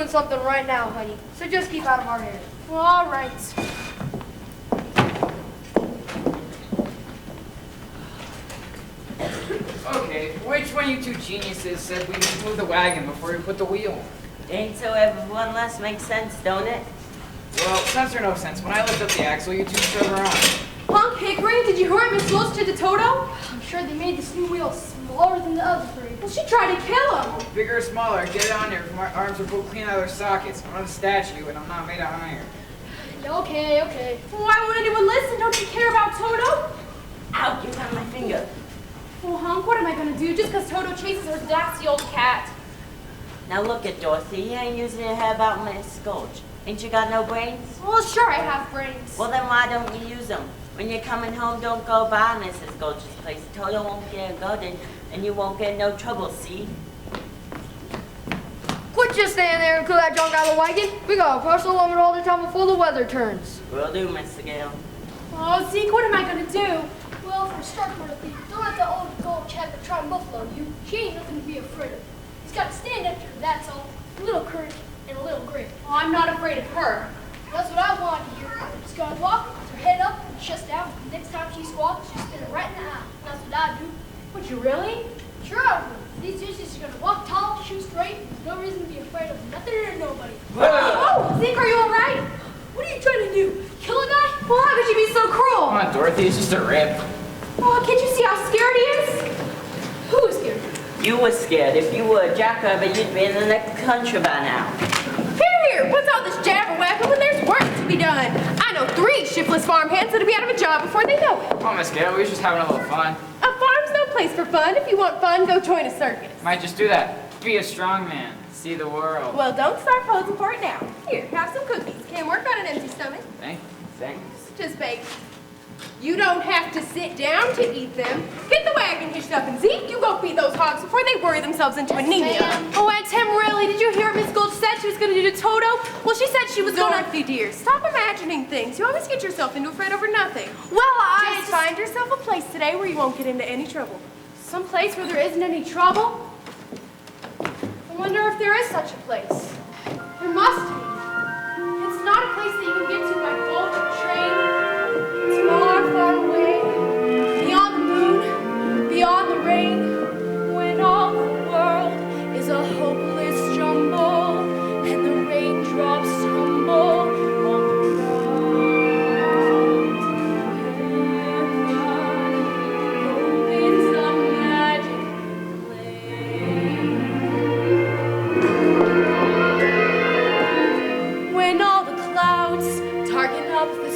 Something right now, honey. So just keep out of our hair. All right. Okay, which one of you two geniuses said we need to move the wagon before we put the wheel? Ain't so everyone less makes sense, don't it? Well, sense or no sense, when I lift up the axle, you two shove her on. Punk Hickory, did you hear Miss Gulch did to Toto? I'm sure they made this new wheel smaller than the other three. Well, she tried to kill him. Bigger or smaller, get it on there. My arms are pulled clean out of their sockets. I'm not a statue, and I'm not made of iron. Okay, okay. Why won't anyone listen? Don't you care about Toto? Ow, you got my finger. Well, Hunk, what am I going to do just because Toto chases her nasty old cat? Now look at Dorothy. You ain't using your hair about Miss Gulch. Ain't you got no brains? Well, sure I have brains. Well, then why don't you use them? When you're coming home, don't go by Mrs. Gulch's place. Toto won't get a garden, and you won't get no trouble, see? Quit just standing there and clear that junk out of the wagon. We gotta push the woman all the time before the weather turns. Will do, Mr. Gale. Oh, Zeke, what am I going to do? Well, for a start, Dorothy, don't let the old Gulch have to try and buffalo you. She ain't nothing to be afraid of. He's got to stand up to her, that's all. A little courage and a little grit. Oh, I'm not afraid of her. That's what I want to hear. She's got to walk with her head up and chest out. Next time she squawks, she'll spin her right in the eye. That's what I do. Would you really? Sure I would. These dishes are going to walk tall, shoot straight. There's no reason to be afraid of nothing or nobody. Oh, Zeke, are you all right? What are you trying to do? Kill a guy? Well, how could you be so cruel? Come on, Dorothy, it's just a rib. Oh, can't you see how scared he is? Who is scared? You were scared. If you were a jackrabbit, you'd be in the next country by now. Here, what's all this jabber-wapping when there's work to be done? I know 3 shiftless farmhands that'll be out of a job before they know it. Come on, Miss Gale, we was just having a little fun. A farm's no place for fun. If you want fun, go join a circus. Might just do that. Be a strong man. See the world. Well, don't start posing for it now. Here, have some cookies. Can't work on an empty stomach. Thanks. Just bake. You don't have to sit down to eat them. Get the wagon hitched up and Zeke, you go feed those hogs before they worry themselves into anemia. Oh, Aunt Tim, really? Did you hear what Miss Gulch said she was going to do to Toto? Well, she said she was going to... dear, stop imagining things. You always get yourself into a fret over nothing. Well, just find yourself a place today where you won't get into any trouble. Some place where there isn't any trouble? I wonder if there is such a place. There must be. It's not a place that you can get to by boat or train. It's far, far away, beyond the moon, beyond the rain, when all the world is a hopeless jumble, and the raindrops tumble on the ground. Heaven opens a magic play. When all the clouds darken up the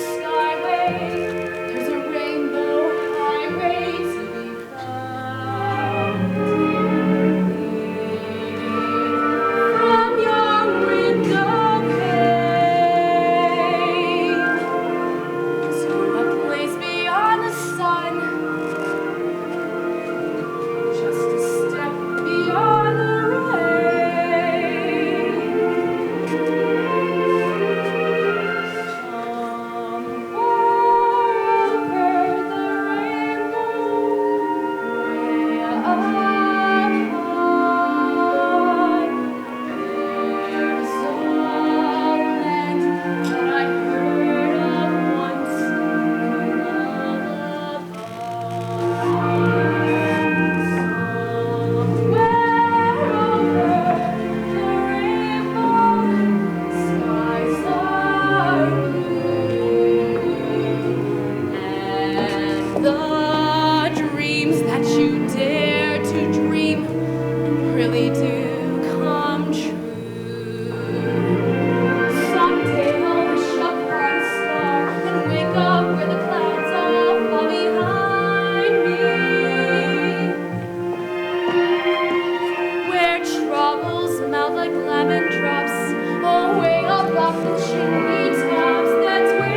off the chimney tops, that's where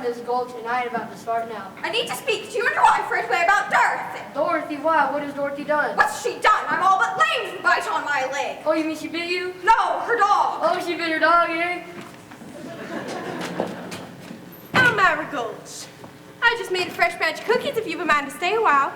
Miss Gulch, and I ain't about to start now. I need to speak to you and your wife right away about Dorothy. Dorothy, why? What has Dorothy done? What's she done? I'm all but lame from bite on my leg. Oh, you mean she bit you? No, her dog. Oh, she bit her dog, eh? Elmira Gulch. I just made a fresh batch of cookies if you've a mind to stay a while.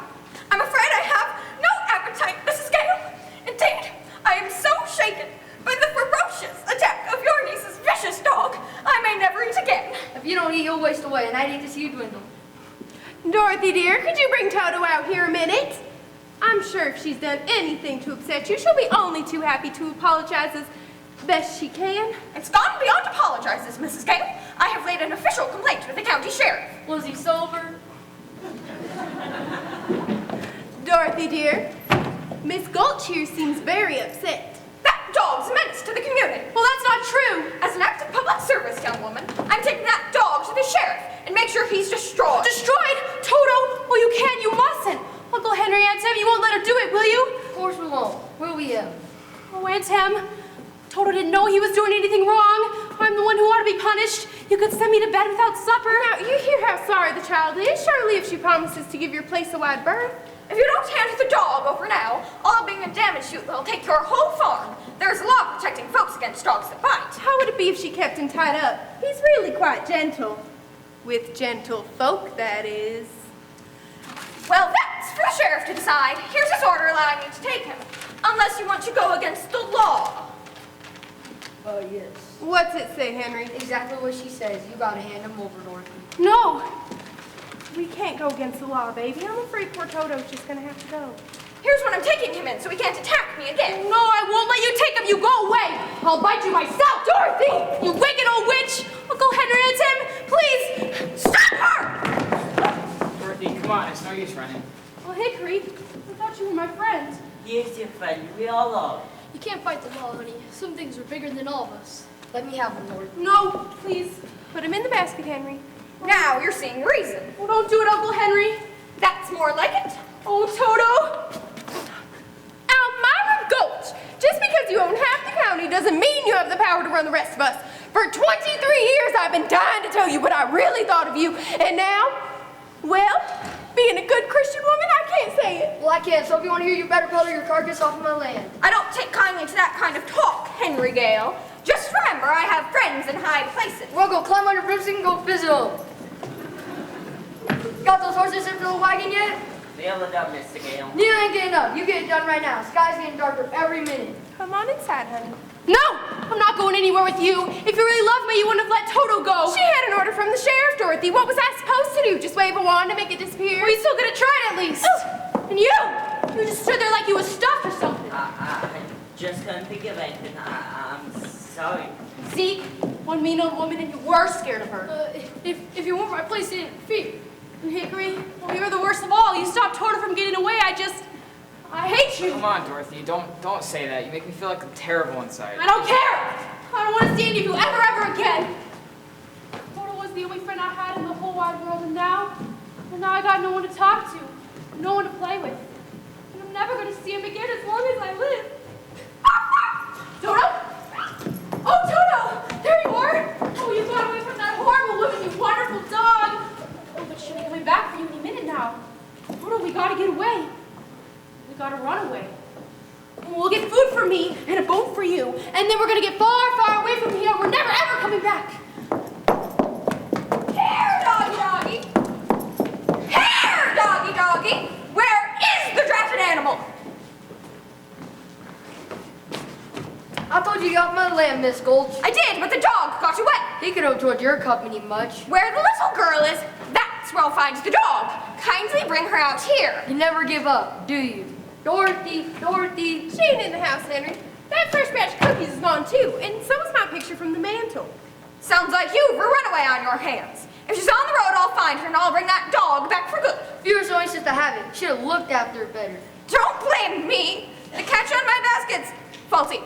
I'm afraid I have no appetite, Mrs. Gale. Indeed, I am so shaken by the ferocious attack of your niece's vicious dog, I may never eat again. If you don't eat, you'll waste away, and I'd hate to see you dwindle. Dorothy, dear, could you bring Toto out here a minute? I'm sure if she's done anything to upset you, she'll be only too happy to apologize as best she can. It's gone beyond apologizes, Mrs. Gale. I have laid an official complaint with the county sheriff. Was he sober? Dorothy, dear, Miss Gulch here seems very upset. That dog's a menace to the community. Well, that's not true. As an act of public service, young woman, I'm taking that dog to the sheriff and make sure he's destroyed. Destroyed? Toto? Well, you can't, you mustn't. Uncle Henry, Aunt Tim, you won't let her do it, will you? Of course we won't. Will we, Em? Oh, Aunt Tim, Toto didn't know he was doing anything wrong. I'm the one who ought to be punished. You could send me to bed without supper. Now, you hear how sorry the child is, surely if she promises to give your place a wide berth. If you don't hand the dog over now, all being a damage suit will take your whole farm. There's a law protecting folks against dogs that bite. How would it be if she kept him tied up? He's really quite gentle. With gentle folk, that is. Well, that's for the sheriff to decide. Here's his order allowing you to take him, unless you want to go against the law. Yes. What's it say, Henry? Exactly what she says. You gotta hand him over, Dorothy. No! We can't go against the law, baby. I'm afraid poor Toto's just gonna have to go. Here's when I'm taking him in so he can't attack me again. No, I won't let you take him. You go away. I'll bite you myself, Dorothy! You wicked old witch! Uncle Henry and Tim, please stop her! Dorothy, come on, it's no use running. Well, Hickory, I thought you were my friend. Yes, your friend, we all are. You can't fight the law, honey. Some things are bigger than all of us. Let me have him, Dorothy. No, please. Put him in the basket, Henry. Now you're seeing reason. Oh, don't do it, Uncle Henry. That's more like it. Oh, Toto. Elmira Gulch, just because you own half the county doesn't mean you have the power to run the rest of us. For 23 years, I've been dying to tell you what I really thought of you. And now, well, being a good Christian woman, I can't say it. Well, I can't, so if you want to hear, you better peddle your carcass off of my land. I don't take kindly to that kind of talk, Henry Gale. Just remember, I have friends in high places. We'll go climb on your broomstick and go visit them. Got those horses in for the wagon yet? Feel it up, Mr. Gale. You ain't getting up. You get it done right now. Sky's getting darker every minute. Come on inside, honey. No, I'm not going anywhere with you. If you really loved me, you wouldn't have let Toto go. She had an order from the sheriff, Dorothy. What was I supposed to do? Just wave a wand to make it disappear? Well, you still could have tried at least. Oh, and you just stood there like you was stuffed or something. I just couldn't think of anything. I'm sorry. Zeke, One mean old woman, and you were scared of her. If you weren't my place to interfere. And Hickory, well, you're the worst of all. You stopped Toto from getting away. I hate you. Come on, Dorothy. Don't say that. You make me feel like I'm terrible inside. I don't care. I don't want to see any of you ever again. Toto was the only friend I had in the whole wide world, and now I got no one to talk to, no one to play with. And I'm never going to see him again as long as I live. Toto? Oh, Toto! There you are! Oh, you got away from that horrible woman, you wonderful dog! Oh, but she'll be coming back for you any minute now. Toto, we gotta get away. We gotta run away. And we'll get food for me and a boat for you. And then we're gonna get far, far away from here. We're never, ever coming back. Here, doggy doggy! Here, doggy doggy! Where is the drafted animal? I told you you got my lamb, Miss Gulch. I did, but the dog got away. He could have enjoyed your company much. Where the little girl is, that's where I'll find the dog. Kindly bring her out here. You never give up, do you? Dorothy, Dorothy. She ain't in the house, Henry. That fresh batch of cookies is gone too, and so is my picture from the mantle. Sounds like you've a runaway on your hands. If she's on the road, I'll find her and I'll bring that dog back for good. If you were so anxious to have it, should have looked after it better. Don't blame me. The catch on my basket's faulty.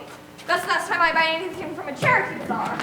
That's the last time I buy anything from a charity bazaar.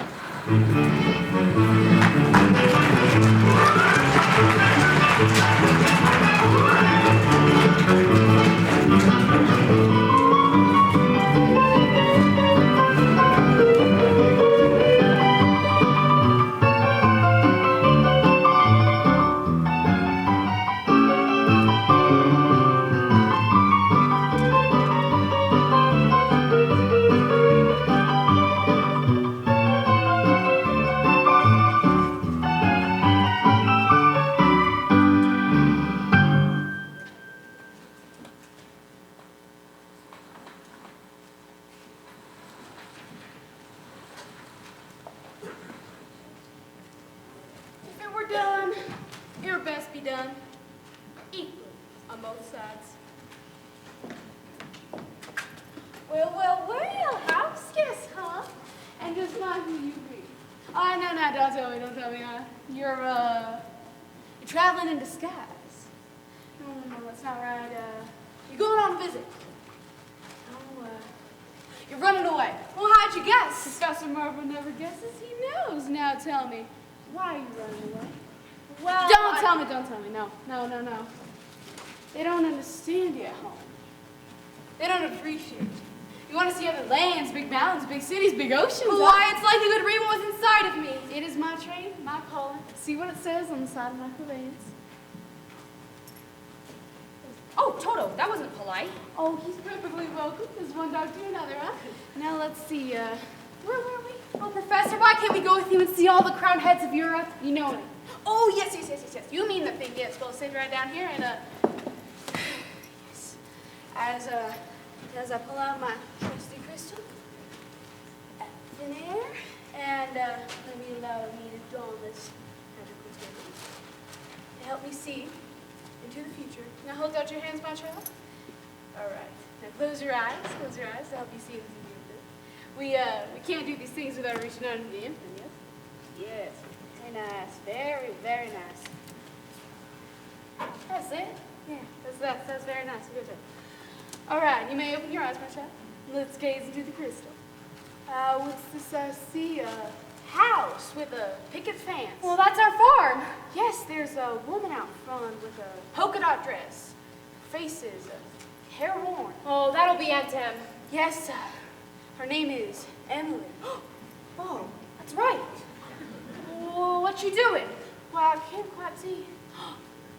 If it were done, it would best be done equally on both sides. Well, house guest, huh? And just not who you be. Oh, no, don't tell me. You're traveling in disguise. No, that's not right. You're going on a visit. No, you're running away. Well, how'd you guess? Professor Marvel never guesses, he knows. Now tell me, why are you running away? Well, don't tell me. No. They don't understand you at home. They don't appreciate you. You want to see other lands, big mountains, big cities, big oceans. Why, it's like you could read what was inside of me. It is my trade, my calling. See what it says on the side of my conveyance. Oh, Toto, that wasn't polite. Oh, he's perfectly welcome. There's one dog to another, huh? Now let's see, where were we? Oh, Professor, why can't we go with you and see all the crowned heads of Europe? You know it. Oh, yes. You mean the thing, yes. Well, sit right down here and, yes. As I pull out my trusty crystal, thin air, and let me allow me to don this magical turban to help me see into the future. Now hold out your hands, my child. All right. Now close your eyes to help you see into the future. We can't do these things without reaching out into the infinite, yes? Yes. Very nice. Very, very nice. That's it. Yeah, that's very nice. Good job. All right, you may open your eyes, my child. Let's gaze into the crystal. What's this I see? A house with a picket fence. Well, that's our farm. Yes, there's a woman out front with a polka dot dress. Faces, hair worn. Oh, that'll be Aunt Em. Yes, her name is Emily. Oh, that's right. Well, what you doing? Well, I can't quite see.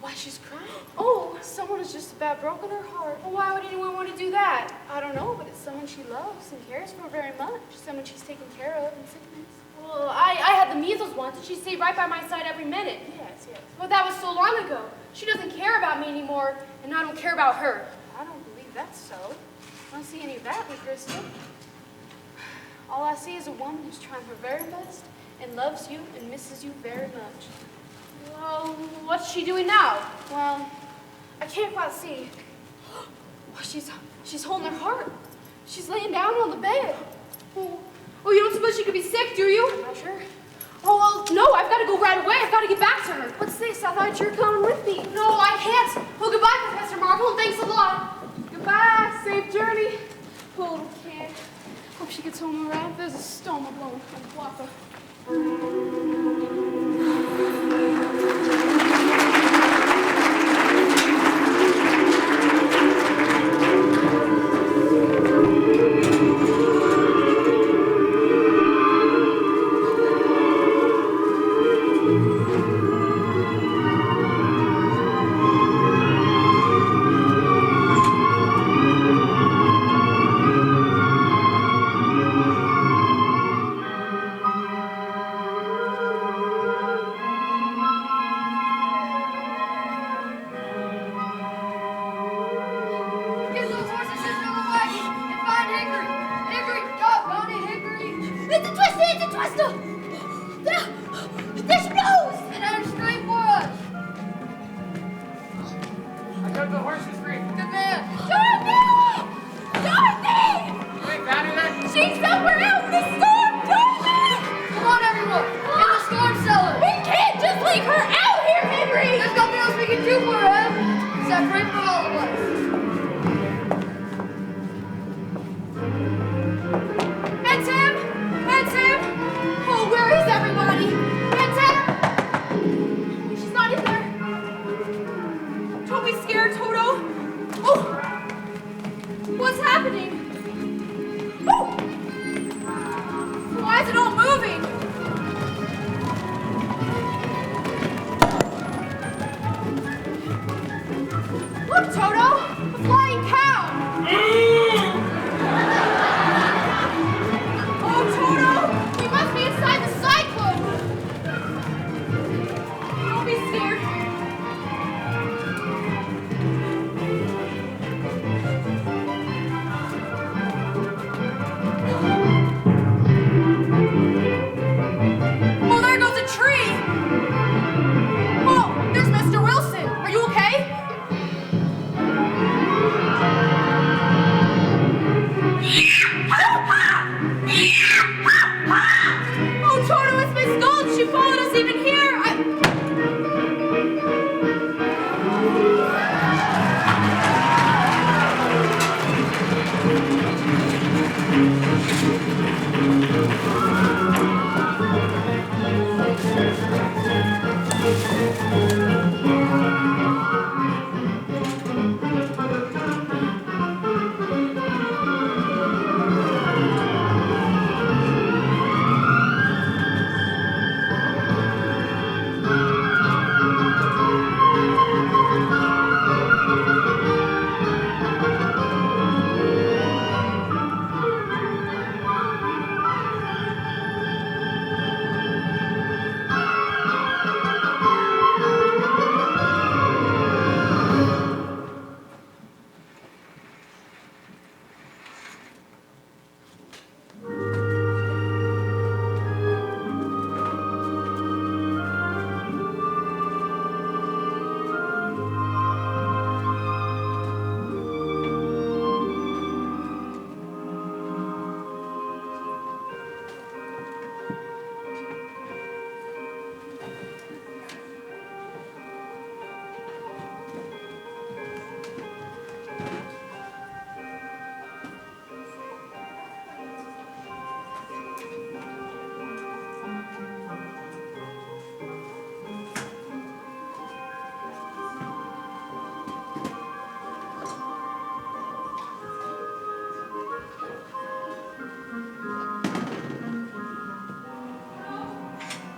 Why, she's crying. Oh, someone has just about broken her heart. Well, why would anyone want to do that? I don't know, but it's someone she loves and cares for very much. Someone she's taken care of in sickness. Well, I had the measles once, and she stayed right by my side every minute. Yes. But that was so long ago. She doesn't care about me anymore, and I don't care about her. I don't believe that's so. I don't see any of that in Crystal. All I see is a woman who's trying her very best and loves you and misses you very much. Well, what's she doing now? Well, I can't quite see. Oh, she's holding her heart. She's laying down on the bed. Oh, you don't suppose she could be sick? safe, do you? I'm not sure. Oh, well, no, I've got to go right away. I've got to get back to her. What's this? I thought you were coming with me. No, I can't. Well, goodbye, Professor Marvel, and thanks a lot. Goodbye. Safe journey. Poor little kid. Hope she gets home all right. There's a stoma blowing from the blocker. Get those horses in the wagon and find Hickory. Hickory, doggone it, Hickory. It's a twister! It's a twister! There she goes! And head straight for us. I got the horses free. Good man. Dorothy! Dorothy! You ain't found her then? She's somewhere out in the storm, Dorothy! Come on, everyone. In the storm cellar. We can't just leave her out here, Henry! There's nothing else we can do for her, Em. Except pray for all of us. And Tim? And Tim? Oh, where is everybody? And Tim? Oh, she's not in there. Don't be scared, Toto. Oh! What's happening? Oh! Why is it all moving? Look, Toto! A flying cow! Oh, Toto! You must be inside the cyclone! Don't be scared. Oh, there goes a tree! Oh, there's Mr. Wilson. Are you okay? Oh, Toto, it's Miss Gold. She followed us even here.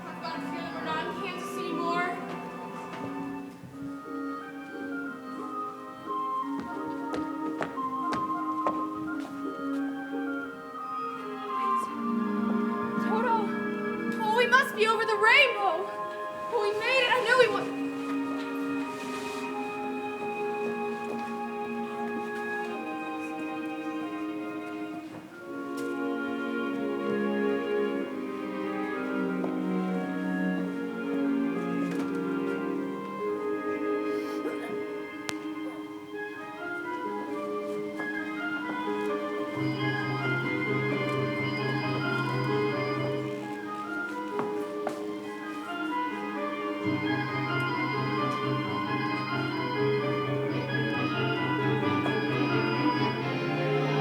I've got a feeling we're not in Kansas anymore. Toto! Oh, we must be over the rainbow. Oh, we made it. I knew we would.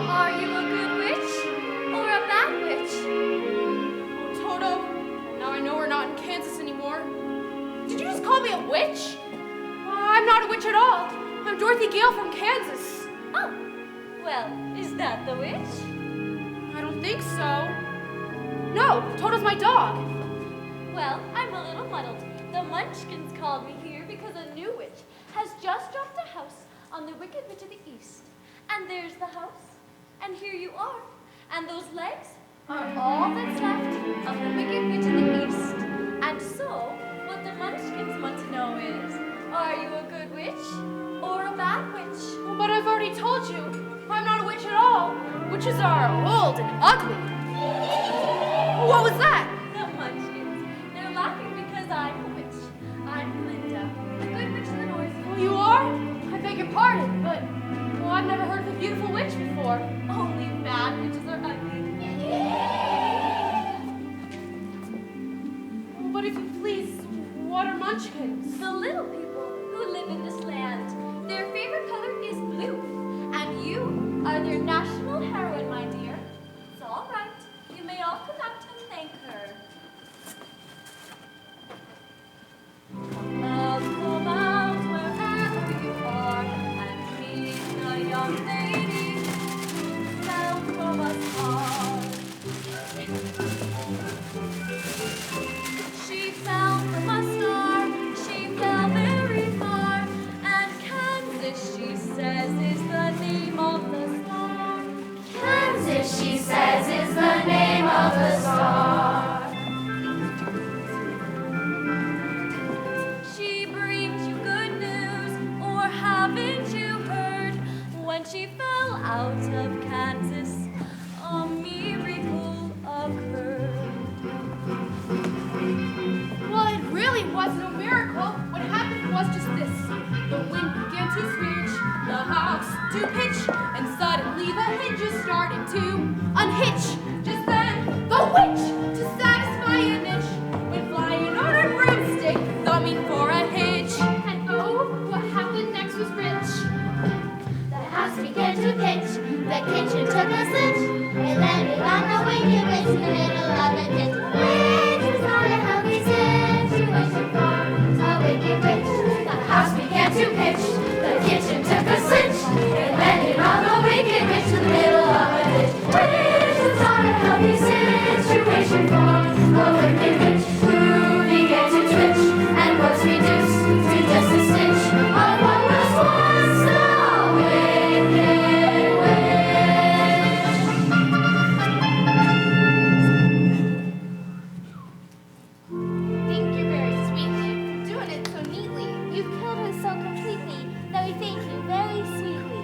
Are you a good witch or a bad witch? Toto, now I know we're not in Kansas anymore. Did you just call me a witch? I'm not a witch at all. I'm Dorothy Gale from Kansas. Oh, well, is that the witch? I don't think so. No, Toto's my dog. Well, I'm a little muddled. The Munchkins called me here because a new witch has just dropped a house on the Wicked Witch of the East. And there's the house, and here you are. And those legs are all that's left of the Wicked Witch of the East. And so, what the Munchkins want to know is, are you a good witch or a bad witch? Well, but I've already told you, I'm not a witch at all. Witches are old and ugly. What was that? The Munchkins. They're laughing because I'm a witch. I'm Linda, a good witch of the North. Oh, you are? I beg your pardon, but well, I've never heard of a beautiful witch before. Only bad witches are ugly. But if you please, what are Munchkins? The little people who live in this land. Their favorite color is blue. And you are their national heroine, my dear. It's all right. You may all come out and thank her. Come out wherever you are and meet the young lady who fell from a star. She fell from a star, she fell very far, and Kansas, she says, is the name of the star. Kansas, she says, is the name of the star. She brings you good news, or haven't you heard? When she fell out of Kansas, a miracle occurred. Well, it really was no miracle. What happened was just this. The wind began to switch, the house to pitch, and suddenly the hinges started to unhitch. Just then, the witch, to satisfy an itch, went flying on her broomstick, thumbing for a hitch. And oh, what happened next was rich. The house began to pitch, the kitchen took a switch. It landed on the wicked witch in the middle of a ditch. Which was not a healthy situation for a wicked witch. The house began to pitch, the kitchen took a switch. It landed on the wicked witch in the middle of a ditch. Which was not a healthy situation for a wicked witch. Who began to twitch and was reduced to just a stitch of what was once the wicked witch. Thank you very sweetly for doing it so neatly. You killed her so completely that we thank you very sweetly.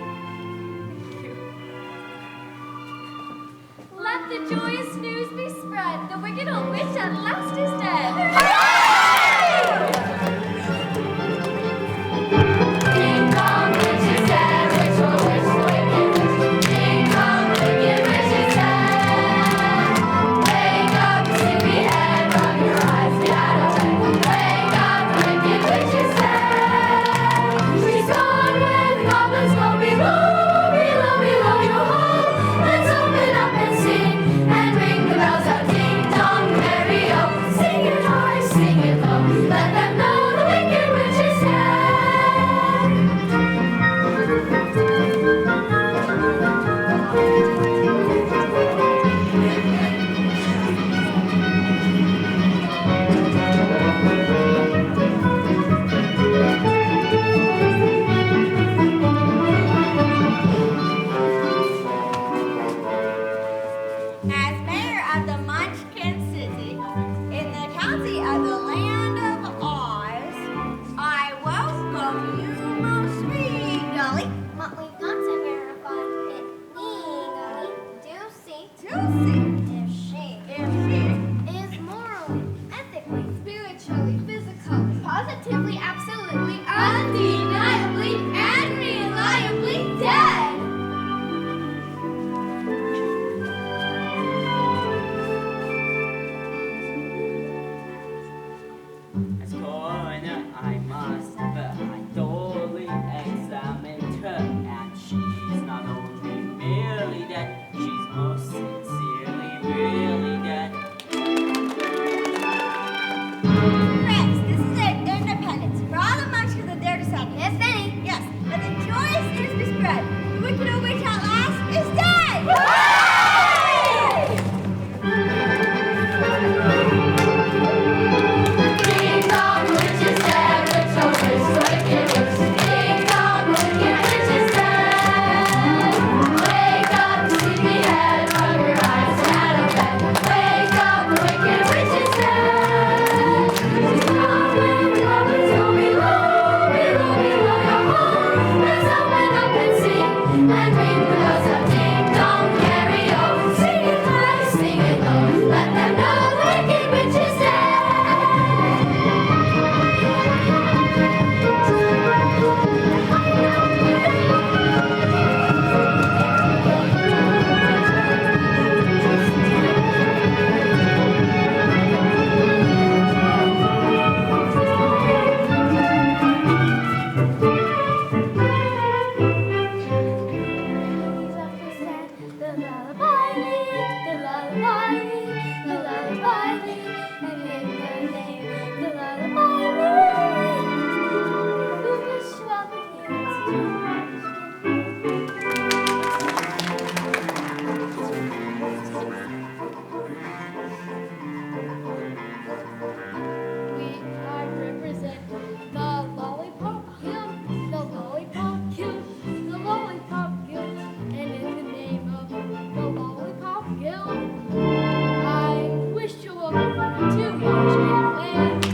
Let the joyous news be spread. The wicked old witch at last is dead. Ding dong, witch is dead. Witch, oh witch, wicked witch. Ding dong, wicked witch is dead. Wake up, sleepy head, rub your eyes, get out of bed. Wake up, wicked witch is dead. She's gone where the goblins go below, below, below your home. Let's open up and sing and ring the bells out. Ding dong, merry-o. Sing it high, sing it low. Let them know the wicked witch is dead. As mayor of the Munchkin City, in the county of the land of Oz, I welcome you most regally What we've got to verify it legally do see to see if she if she is morally, ethically, Spiritually, physically, positively, absolutely, undeniably, and reliably dead. That's cool. when I must, but I thoroughly examined her, and she's not only merely dead, she's most sincerely really dead. Friends, this is an independence for all the munchkins that dare to second. Yes, Benny. Yes, let the joyous news be spread. The wicked old witch at last is dead! Ding dong, witch is dead, witch oh witch, wicked witch. Ding dong, wicked witch is dead. Wake up, sleepyhead, rub your eyes out of bed. Wake up, wicked witch is dead. She's gone with love until below your home. Let's open up and sing and ring the bells of ding dong karaoke. Sing it high, sing it low, let them know the wicked witch is dead. The lullaby, the lullaby, the lullaby, and in the name, the lullaby, we wish you welcome I represent the Lollipop Hill, the Lollipop Hill, the Lollipop Hill, and in the name of the Lollipop Hill, I wish to welcome you to Munchkin Land.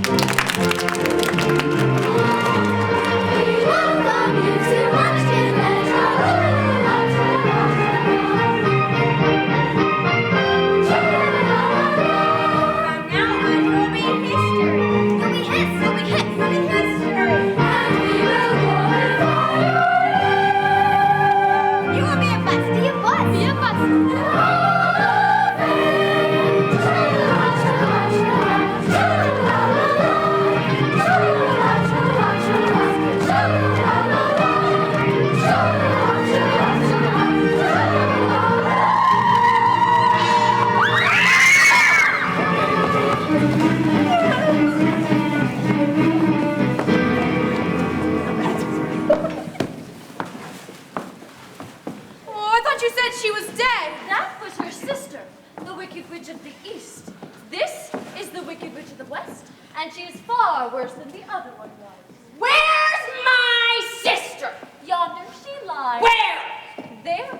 We welcome you to Munchkin Land. From now on, you'll be history. You'll be hits, you'll be hits, you'll be history. And we will glorify You will be a bust, be a bust. Be a bus. Oh, I thought you said she was dead. That was her sister, the Wicked Witch of the East. This is the Wicked Witch of the West, and she is far worse than the other one was. Where's my sister? Yonder she lies. Where? There.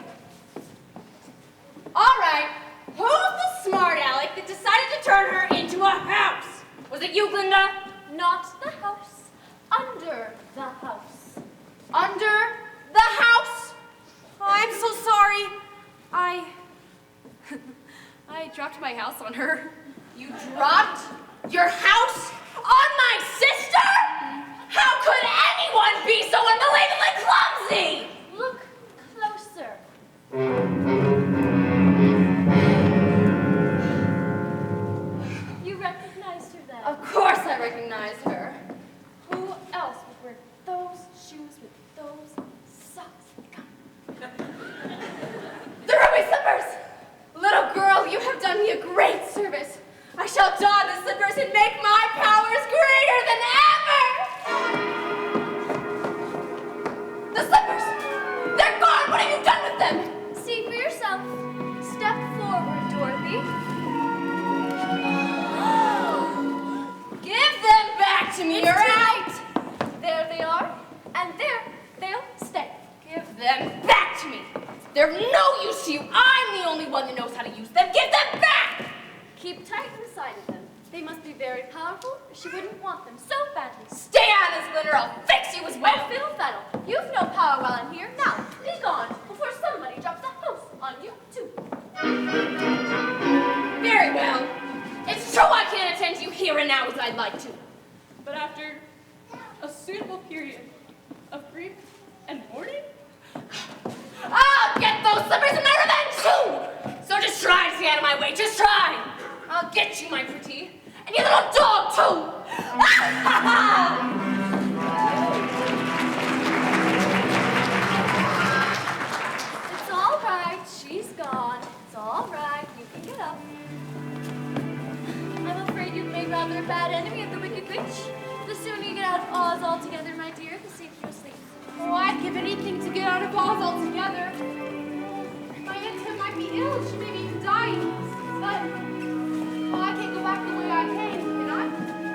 All right. Who's the smart aleck that decided to turn her into a house? Was it you, Glinda? Not the house. Under the house. Under the house? I'm so sorry. I dropped my house on her. You dropped your house on my sister? How could anyone be so unbelievably clumsy? Look closer. You recognized her then? Of course I recognize her. Who else would wear those shoes with those socks? The ruby slippers! Little girl, you have done me a great service. I shall don the slippers and make my powers greater than ever! The slippers! They're gone! What have you done with them? See for yourself. Step forward, Dorothy. Give them back to me, It's you're too out! late. There they are, and there they'll stay. Give them back to me! They're of no use to you. I'm the only one that knows how to use them. Give them back! Keep tight inside of them. They must be very powerful, or she wouldn't want them so badly. Stay out of this, Glinda, or I'll fix you as well! Oh, fiddle faddle. You've no power while I'm here. Now, be gone before somebody drops a house on you, too. Very well. It's true I can't attend to you here and now as I'd like to. But after a suitable period of grief and mourning, I'll get those slippers and my revenge too! So just try to stay out of my way, just try! I'll get you, my pretty. And you little dog too! be rather a bad enemy of the Wicked Witch. The sooner you get out of Oz altogether, my dear, the safer you'll sleep. Oh, I'd give anything to get out of Oz altogether. My Aunt Tim might be ill, she may be even dying. But, well, I can't go back the way I came, can I?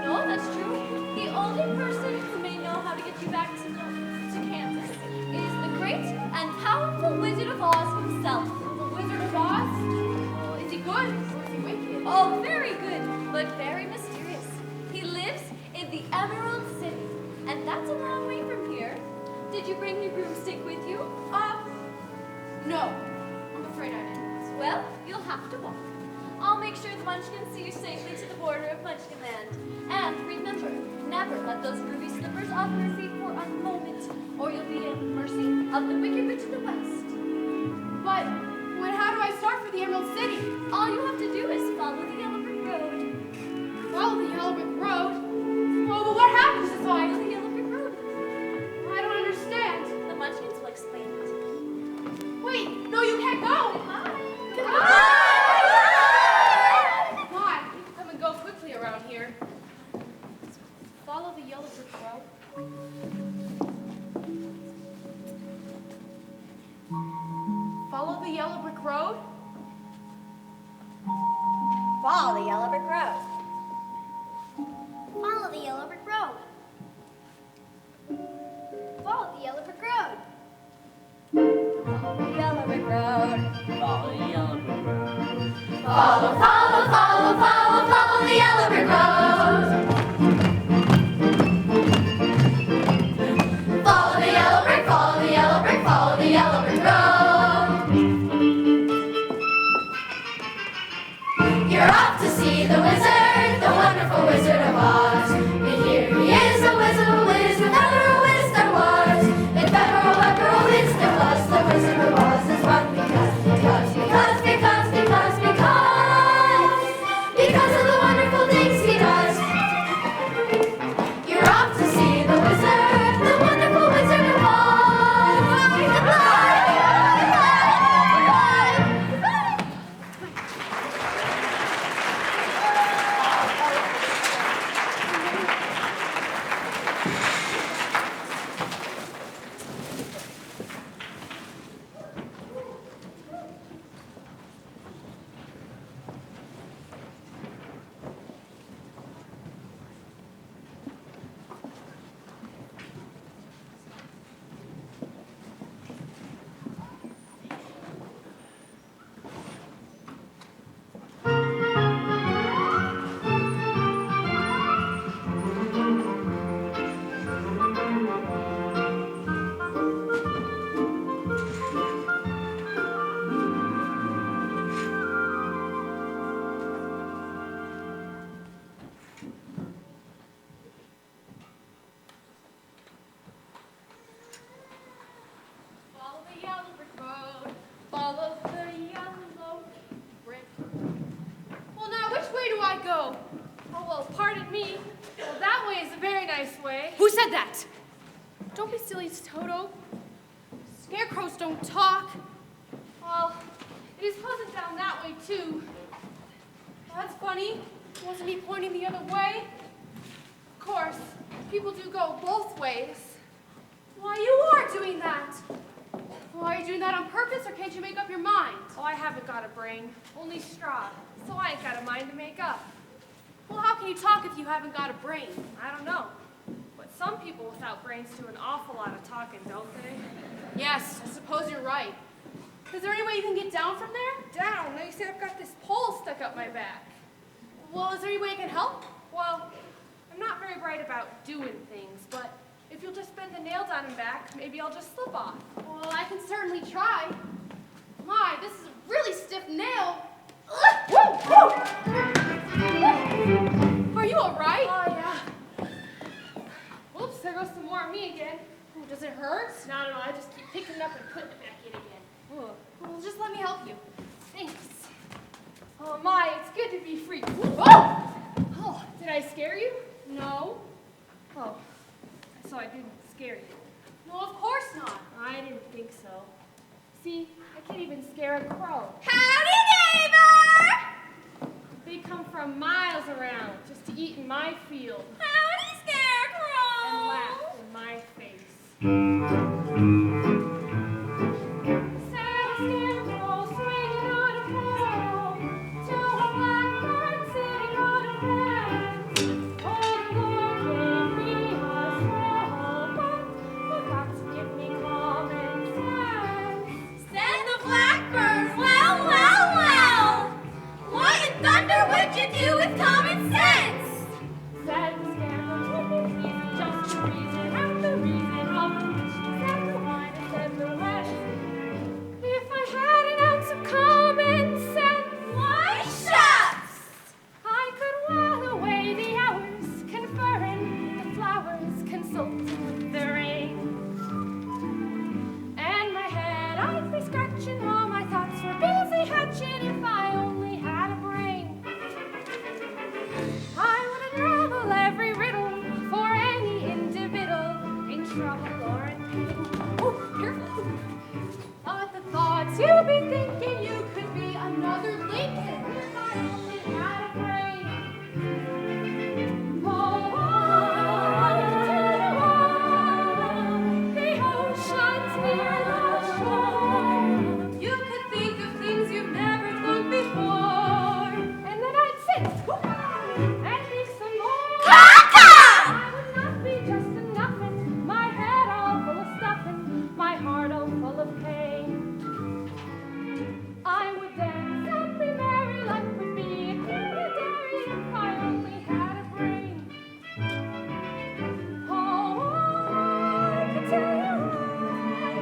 No, that's true. The only person who may know how to get you back to Kansas is the great and powerful Wizard of Oz himself. The Wizard of Oz? Well, is he good or is he wicked? Oh, very good, but very mysterious. He lives in the Emerald City, and that's a long way from here. Did you bring your broomstick with you? No. I'm afraid I didn't. Well, you'll have to walk. I'll make sure the Munchkins see you safely to the border of Munchkinland. And remember, never let those ruby slippers off your feet for a moment, or you'll be at the mercy of the Wicked Witch of the West. But how do I start for the Emerald City? All you have to do is follow the Yellow Brick Road. Follow the Yellow Brick Road? Oh, but what happens if Follow the Yellow Brick Road. I don't understand. The Munchkins will explain it. Wait, no, you can't go. Goodbye. Why? You can come and go quickly around here. Follow the Yellow Brick Road. Follow the Yellow Brick Road? Follow the Yellow Brick Road. Follow the Yellow Brick Road. Follow the Yellow Brick Road. Follow the Yellow Brick Road. Follow the yellow brick road. Follow, follow, follow, follow, follow the Yellow Brick Road. Follow the yellow brick, follow the yellow brick, follow the Yellow Brick Road. You're off to see the wizard, the wonderful Wizard of Oz. And here he is, the Wizard of Wiz, if ever a wiz there was. If ever a wiz there was, the Wizard of Oz is one because of the wonderful things he does. You're off to see the wizard, the wonderful Wizard of Oz. Follow the Yellow Brick Road. Follow the Yellow Brick. Well, now, which way do I go? Oh, well, pardon me. Well, that way is a very nice way. Who said that? Don't be silly, Toto. Scarecrows don't talk. Well, it is pleasant down that way, too. Well, that's funny. Wasn't he pointing the other way? Of course, people do go both ways. Why, you are doing that. Well, are you doing that on purpose, or can't you make up your mind? Oh, I haven't got a brain, only straw, so I ain't got a mind to make up. Well, how can you talk if you haven't got a brain? I don't know. But some people without brains do an awful lot of talking, don't they? Yes, I suppose you're right. Is there any way you can get down from there? Down? No, you see, I've got this pole stuck up my back. Well, is there any way I can help? Well, I'm not very bright about doing things, but if you'll just bend the nail down and back, maybe I'll just slip off. Well, I can certainly try. My, this is a really stiff nail. Are you all right? Oh, yeah. Whoops, there goes some more of me again. Oh, does it hurt? No, I just keep picking it up and putting it back in again. Oh, well, just let me help you. Thanks. Oh, my, it's good to be free. Oh! Oh, did I scare you? No. Oh, so I didn't scare you. No, of course not. I didn't think so. See, I can't even scare a crow. Howdy, neighbor! They come from miles around just to eat in my field Howdy, Scarecrow! and laugh in my face. Sad scarecrow swinging on a pole to a blackbird sitting on a fence. Oh, the Lord gave me a soul, but forgot to give me common sense. Said the blackbird, well, well, well! What in thunder would you do with common sense? Said the scarecrow, please, just the reason, and the reason of the wish. Said the wine and said the rest. If I had an ounce of common sense, Why, shucks! I could while away the hours, conferring with the flowers, consulting with the rain. And my head I'd be scratching, all my thoughts were busy hatching. If I only had a brain, I would unravel every riddle for any individual in trouble or in pain. Oh, careful! But the thoughts you'd be thinking you could be another Lincoln if I only had a brain. Oh, the ocean's near the shore. You could think of things you've never thought before. And then I'd sit and think some more. I would not be just a nothing, my head all full of stuffing, my heart all full of pain. I would then simply marry, life would be a dairy if I only had a brain. Oh, I could tell you why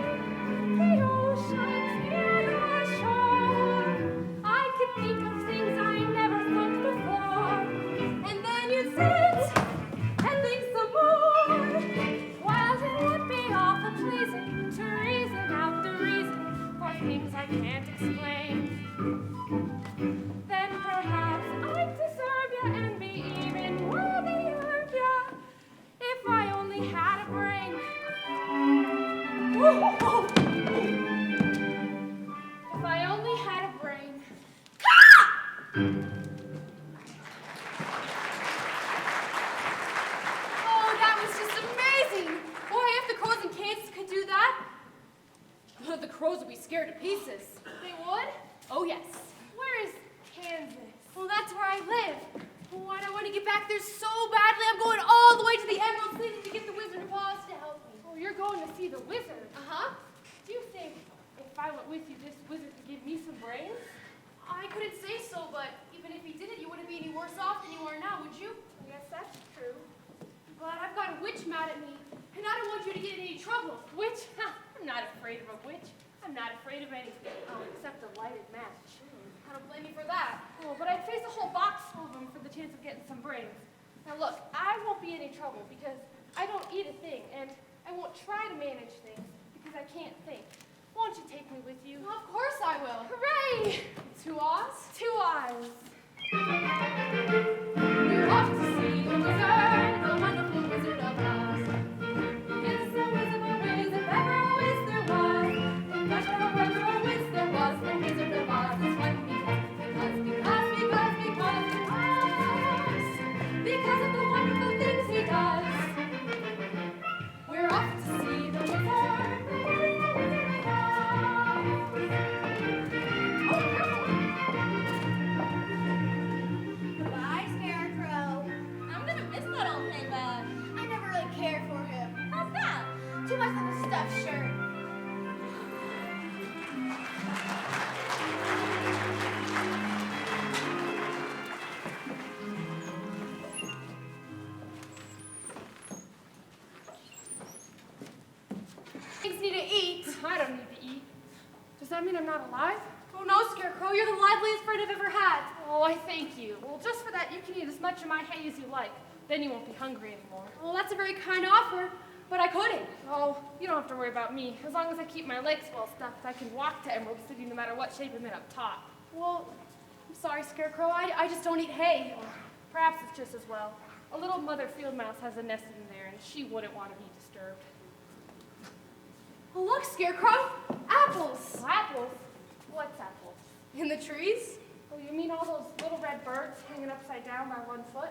the ocean's near the shore. I could think of things I never thought before. And then you'd sit and think some more. While it would be awful pleasing to reason out the reason for things I can't explain. Then perhaps I'd deserve ya and be even worthier of ya if I only had a brain. If I only had a brain. Oh, that was just amazing! Boy, if the crows in Kansas could do that, the crows would be scared to pieces. They would? Oh, yes. Where is Kansas? Well, that's where I live. Oh, I don't want to get back there so badly. I'm going all the way to the Emerald City to get the Wizard of Oz to help me. Oh, you're going to see the wizard? Uh-huh. Do you think if I went with you, this wizard could give me some brains? I couldn't say so, but even if he did it, you wouldn't be any worse off than you are now, would you? Yes, that's true. But I've got a witch mad at me, and I don't want you to get in any trouble. Witch? I'm not afraid of a witch. I'm not afraid of anything. Oh, except a lighted match. I don't blame you for that. Oh, but I'd face a whole box full of them for the chance of getting some brains. Now look, I won't be in any trouble because I don't eat a thing, and I won't try to manage things because I can't think. Won't you take me with you? Well, of course I will. Hooray! 2 Oz? 2 Oz. We're off to see the wizard, the wonderful Wizard of Oz. It's the Wizard of Wiz, if ever a whiz there was. If ever a whiz there was, the Wizard of Oz is one because of the wonderful things he does. We're off to see the wizard, the Wizard of Oz. Oh, careful! Goodbye, Scarecrow. I'm gonna miss that old playboy. I never really cared for him. How's that? Too much of a stuffed shirt. Things need to eat. I don't need to eat. Does that mean I'm not alive? Oh, no, Scarecrow. You're the liveliest friend I've ever had. Oh, I thank you. Well, just for that, you can eat as much of my hay as you like. Then you won't be hungry anymore. Well, that's a very kind offer, but I couldn't. Oh, you don't have to worry about me. As long as I keep my legs well stuffed, I can walk to Emerald City no matter what shape I'm in up top. Well, I'm sorry, Scarecrow. I just don't eat hay. Perhaps it's just as well. A little mother field mouse has a nest in there, and she wouldn't want to be disturbed. Oh, look, Scarecrow! Apples! Apples? What's apples? In the trees? Oh, you mean all those little red birds hanging upside down by one foot?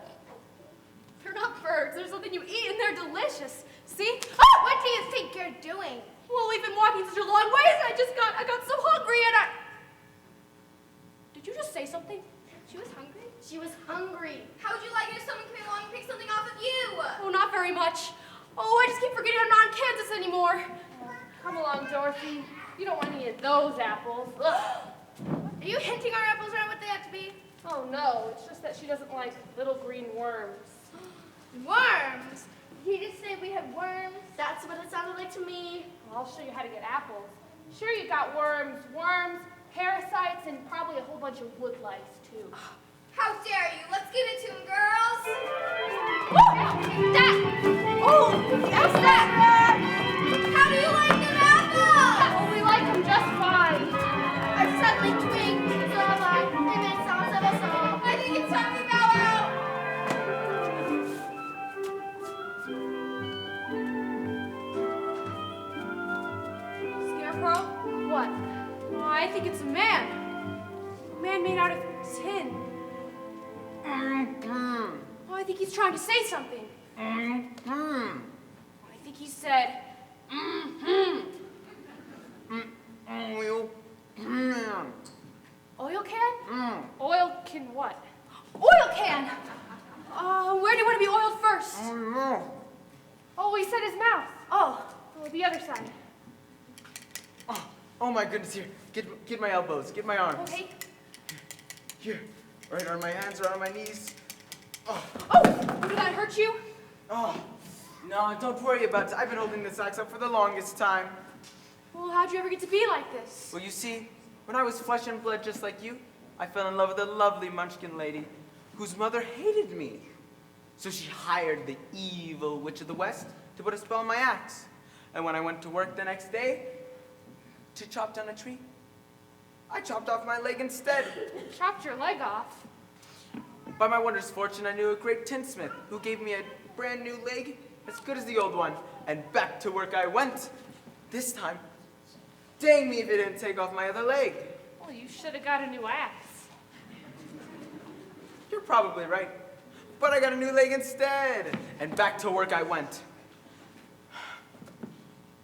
They're not birds. They're something you eat, and they're delicious. See? Oh, what do you think you're doing? Well, we've been walking such a long ways, and I got so hungry, and Did you just say something? She was hungry? She was hungry. How would you like it if someone came along and picked something off of you? Oh, not very much. Oh, I just keep forgetting I'm not in Kansas anymore. Oh, come along, Dorothy. You don't want any of those apples. Ugh. Are you hinting our apples aren't what they have to be? Oh, no. It's just that she doesn't like little green worms. Worms? Did he just say we have worms? That's what it sounded like to me. Well, I'll show you how to get apples. Sure, you got worms, parasites, and probably a whole bunch of wood lice, too. How dare you? Let's give it to him, girls. That's that! How do you like them apples? Oh, we like them just fine. I suddenly twinked, so I made sounds of a song. I think it's time to bow out. Scarecrow? What? Oh, I think it's a man. A man made out of tin. Oh, I think he's trying to say something. I think he said, Oil can? Oil can what? Oil can! Where do you want to be oiled first? Oh, he said his mouth. Oh, the other side. Oh my goodness, here. Get my elbows, get my arms. Okay. Here, right on my hands, right on my knees. Oh, did that hurt you? Oh, no, don't worry about it. I've been holding this axe up for the longest time. Well, how'd you ever get to be like this? Well, you see, when I was flesh and blood just like you, I fell in love with a lovely munchkin lady whose mother hated me. So she hired the evil witch of the West to put a spell on my axe. And when I went to work the next day to chop down a tree, I chopped off my leg instead. Chopped your leg off. By my wondrous fortune, I knew a great tinsmith who gave me a brand new leg as good as the old one. And back to work I went. This time, dang me if it didn't take off my other leg. Well, you should have got a new axe. You're probably right. But I got a new leg instead. And back to work I went.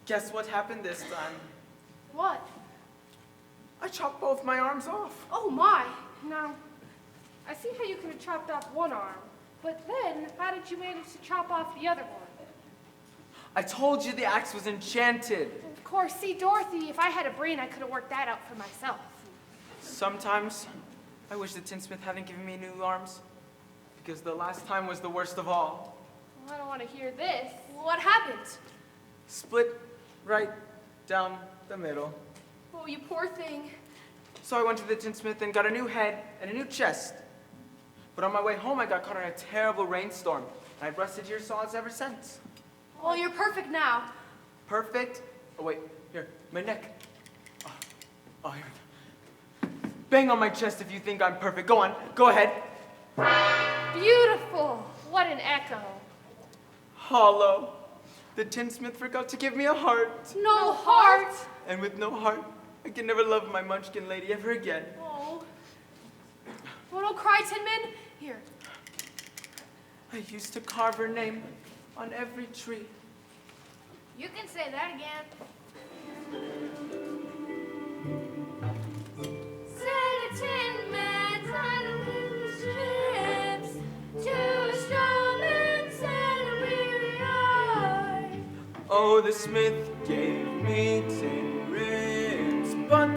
Guess what happened this time? What? I chopped both my arms off. Oh, my. Now, I see how you could have chopped off one arm. But then, how did you manage to chop off the other one? I told you the axe was enchanted. Of course, see, Dorothy, if I had a brain, I could have worked that out for myself. Sometimes, I wish the tinsmith hadn't given me new arms. Because the last time was the worst of all. Well, I don't want to hear this. What happened? Split right down the middle. Oh, you poor thing. So I went to the tinsmith and got a new head and a new chest. But on my way home, I got caught in a terrible rainstorm. And I've rusted your saws ever since. Well, you're perfect now. Perfect? Oh, wait. Here, my neck. Oh, here we go. Bang on my chest if you think I'm perfect. Go on. Go ahead. Beautiful. What an echo. Hollow. The tinsmith forgot to give me a heart. No heart. And with no heart, I can never love my munchkin lady ever again. Oh. Well, don't cry, Tin Man. Here. I used to carve her name on every tree. You can say that again. Said a tin man suddenly strips to a straw man said a weary eye. Oh, the smith gave me tin ribs, but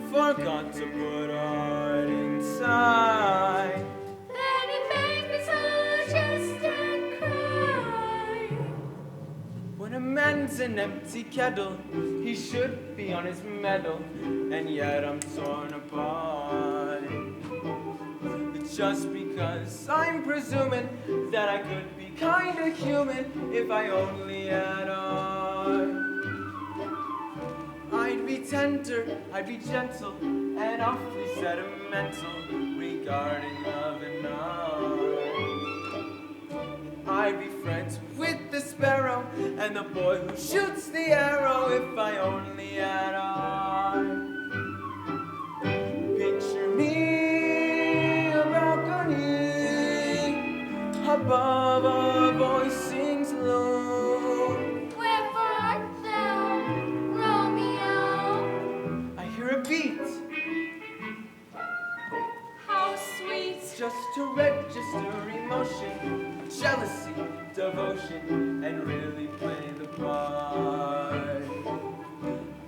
forgot to put heart inside. Then he begged me so just and cried. When a man's an empty kettle, he should be on his mettle, and yet I'm torn apart. Just because I'm presuming that I could be kinda human if I only had heart. I'd be tender, I'd be gentle, and awfully sentimental regarding love and art. I'd be friends with the sparrow and the boy who shoots the arrow if I only had heart. Picture me above a voice sings low. Wherefore art thou, Romeo? I hear a beat, How sweet. just to register emotion, jealousy, devotion, and really play the part.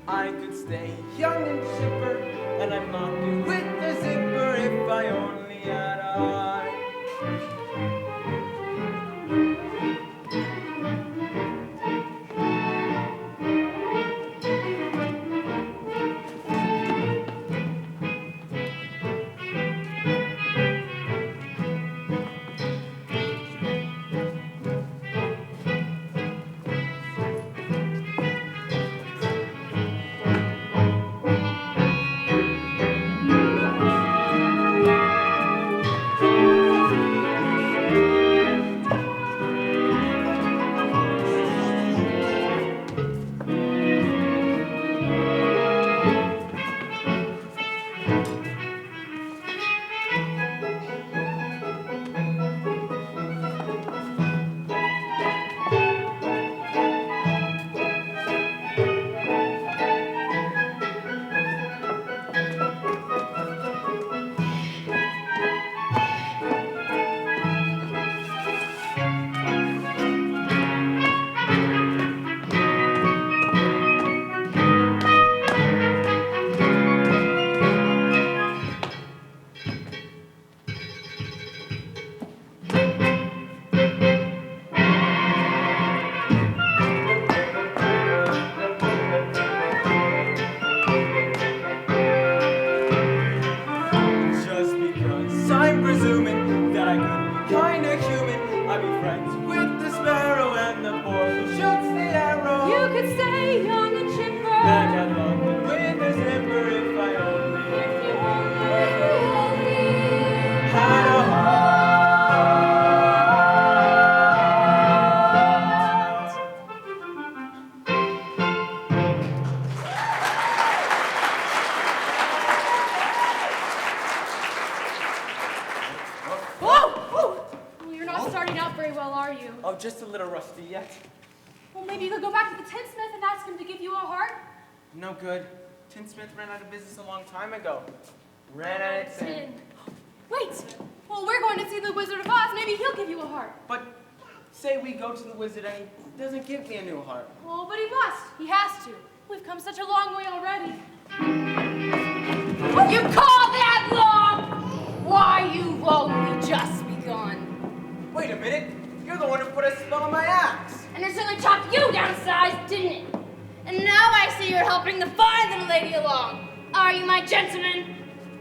I could stay young and chipper, and I'm not good with the zipper if I only had a heart. Just because I'm presuming that I could be kinda human, I'd be friends with the sparrow and the boy who shoots the arrow. You could stay young and chipper. And I'd love it with a zipper if I only had a heart. Well, you're not starting out very well, are you? Oh, just a little rusty yet. Well, maybe you could go back to the tinsmith and ask him to give you a heart. No good. Tinsmith ran out of business a long time ago. Ran out of tin. Wait. Well, we're going to see the Wizard of Oz. Maybe he'll give you a heart. But say we go to the wizard and he doesn't give me a new heart. Oh, but he must. He has to. We've come such a long way already. You call that long? Why, you've only just begun. Wait a minute. You're the one who put a spell on my axe. And it certainly chopped you down a size, didn't it? And now I see you're helping the fine little lady along. Are you, my gentleman?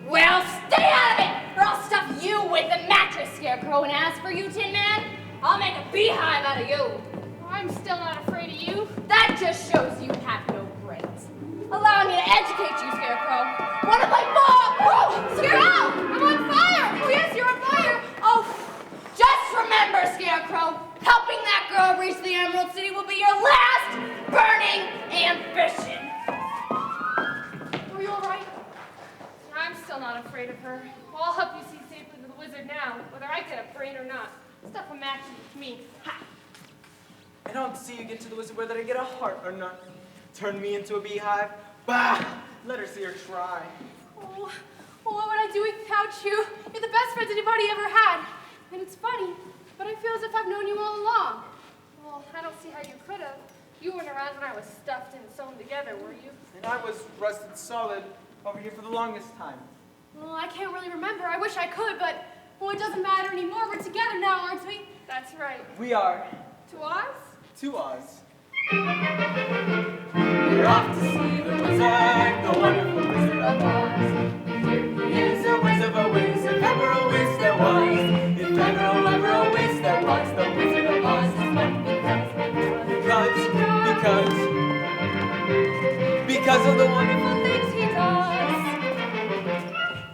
Well, stay out of it, or I'll stuff you with the mattress, Scarecrow. And as for you, Tin Man, I'll make a beehive out of you. I'm still not afraid of you. That just shows you have no brains. Allow me to educate you, Scarecrow. Wanna play ball? Oh, Scarecrow! I'm on fire! Oh, yes, you're on fire! Oh, just remember, Scarecrow, helping that girl reach the Emerald City will be your last burning ambition. Are you all right? I'm still not afraid of her. Well, I'll help you see safely to the wizard now, whether I get a brain or not. Stuff a match with me. Ha! I don't see you get to the wizard whether I get a heart or not. Turn me into a beehive? Bah! Let her see her try. Oh, well, what would I do without you? You're the best friends anybody ever had. And it's funny, but I feel as if I've known you all along. Well, I don't see how you could have. You weren't around when I was stuffed and sewn together, were you? And I was rusted solid over here for the longest time. Well, I can't really remember. I wish I could, but well, it doesn't matter anymore. We're together now, aren't we? That's right. We are To Oz? to Oz. We're off to see the wizard, the wonderful Wizard of Oz. He is a whiz of a whiz, if ever a whiz there was. If ever a whiz there was, the Wizard of Oz is one because of the wonderful Things he does.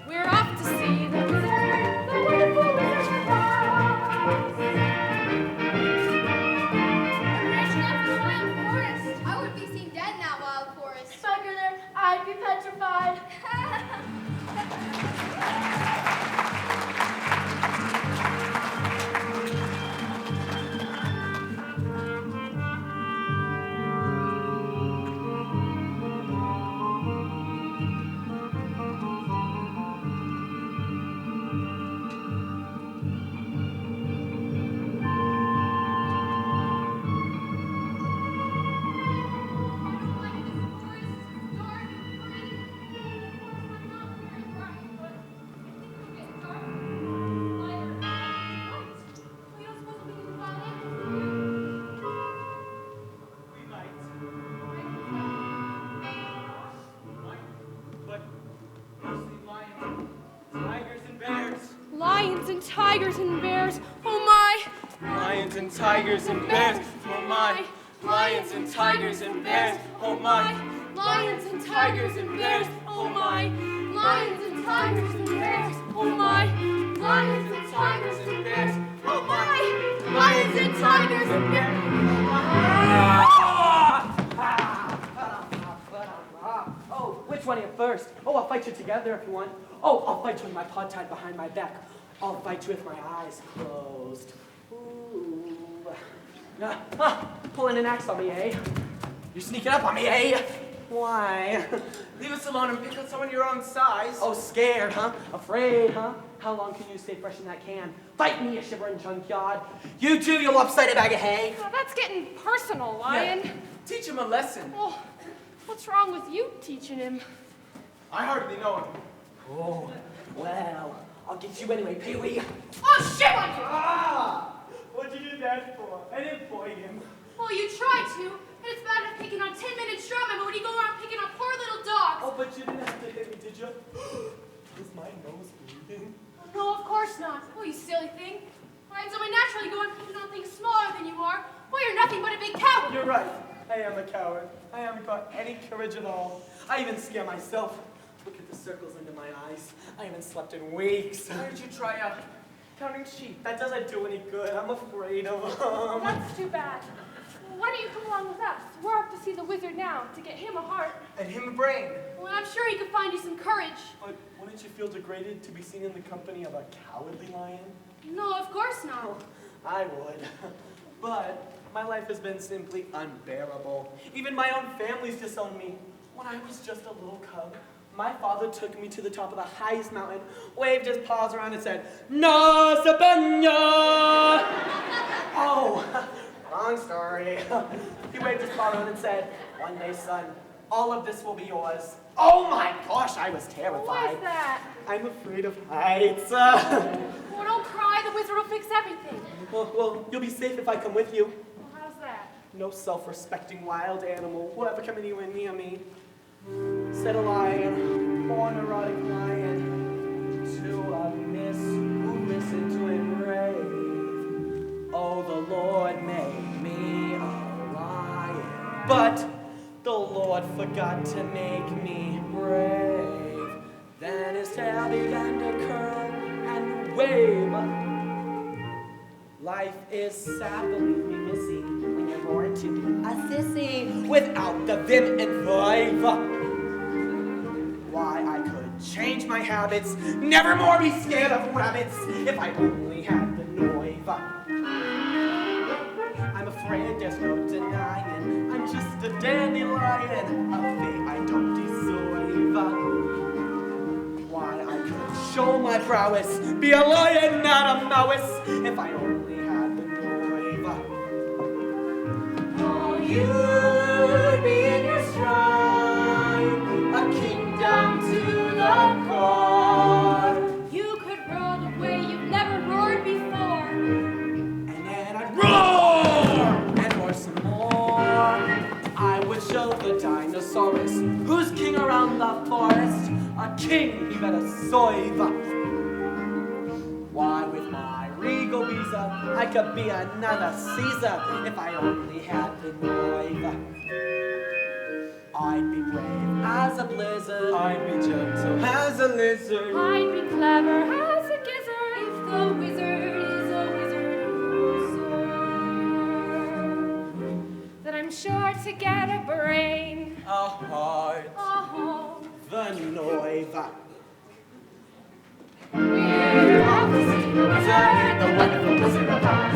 We're off to see the wizard, the wonderful Wizard of Oz. I would be seen dead in that wild forest. If I were there, I'd be petrified. tigers and bears, oh my. Lions and tigers and bears, oh my. Lions and tigers and bears, oh my. Lions and tigers and bears, oh my. Lions and tigers and bears, oh my. Lions and tigers and bears, oh my. Lions and tigers and bears, Oh, which one of you first? Oh, I'll fight you together if you want. Oh, I'll fight you with my paw tied behind my back. I'll fight you with my eyes closed. Ooh. Pulling an axe on me, eh? You're sneaking up on me, eh? Why? Leave us alone and pick on someone your own size. Oh, scared, huh? Afraid, huh? How long can you stay fresh in that can? Fight me, you shivering junkyard. You too, you lopsided bag of hay. Oh, that's getting personal, Lion. Yeah. Teach him a lesson. Oh, what's wrong with you teaching him? I hardly know him. Oh, well, I'll get you anyway, Pee-wee. Oh, shit on you! Ah! What'd you do that for? I didn't point him. Well, you tried to. And it's bad enough picking on 10-minute strawmen, but when you go around picking on poor little dogs. Oh, but you didn't have to hit me, did you? Is my nose bleeding? Oh, no, of course not. Oh, you silly thing. Lions only naturally go on picking on things smaller than you are. Well, you're nothing but a big coward. You're right. I am a coward. I haven't got any courage at all. I even scare myself. Look at the circles under my eyes. I haven't slept in weeks. Why don't you try Counting sheep. That doesn't do any good. I'm afraid of Oh, them. that's too bad. Well, why don't you come along with us? We're off to see the wizard now, to get him a heart. and him a brain. Well, I'm sure he could find you some courage. But wouldn't you feel degraded to be seen in the company of a cowardly lion? No, of course not. I would. But my life has been simply unbearable. Even my own family's disowned me. When I was just a little cub, my father took me to the top of the highest mountain, waved his paws around and said, "No, Sabanya!" Oh, wrong story. He waved his paw around and said, "One day, son, all of this will be yours." Oh my gosh, I was terrified. What's that? I'm afraid of heights. Well, don't cry. The wizard will fix everything. Well, you'll be safe if I come with you. Well, how's that? No self-respecting wild animal will ever come anywhere near me. Said a lion, born erotic lion, to a miss who listened to him rave. Oh, the Lord made me a lion, but the Lord forgot to make me brave. Then his tail began to curl and wave. Life is sad, believe me, missy, when you're born to be a sissy without the vim and vibe. Why, I could change my habits, never more be scared of rabbits, if I only had the noiva. I'm afraid there's no denying, I'm just a dandelion, a fate I don't deserve. Why, I could show my prowess, be a lion, not a mouse, if I only had the noiva. Oh, you'd be in your stride, a king down to the core. You could roar the way you've never roared before. And then I'd roar, and roar some more. I would show the dinosaurus who's king around the forest. A king he better soive. Why, with my regal visa, I could be another Caesar if I only had the noive. I'd be brave as a blizzard. I'd be gentle as a lizard. I'd be clever as a gizzard if the wizard is a wizard who's then I'm sure to get a brain. A heart. A home. The noiva. We're off to see the wizard, The wonderful Wizard of Oz.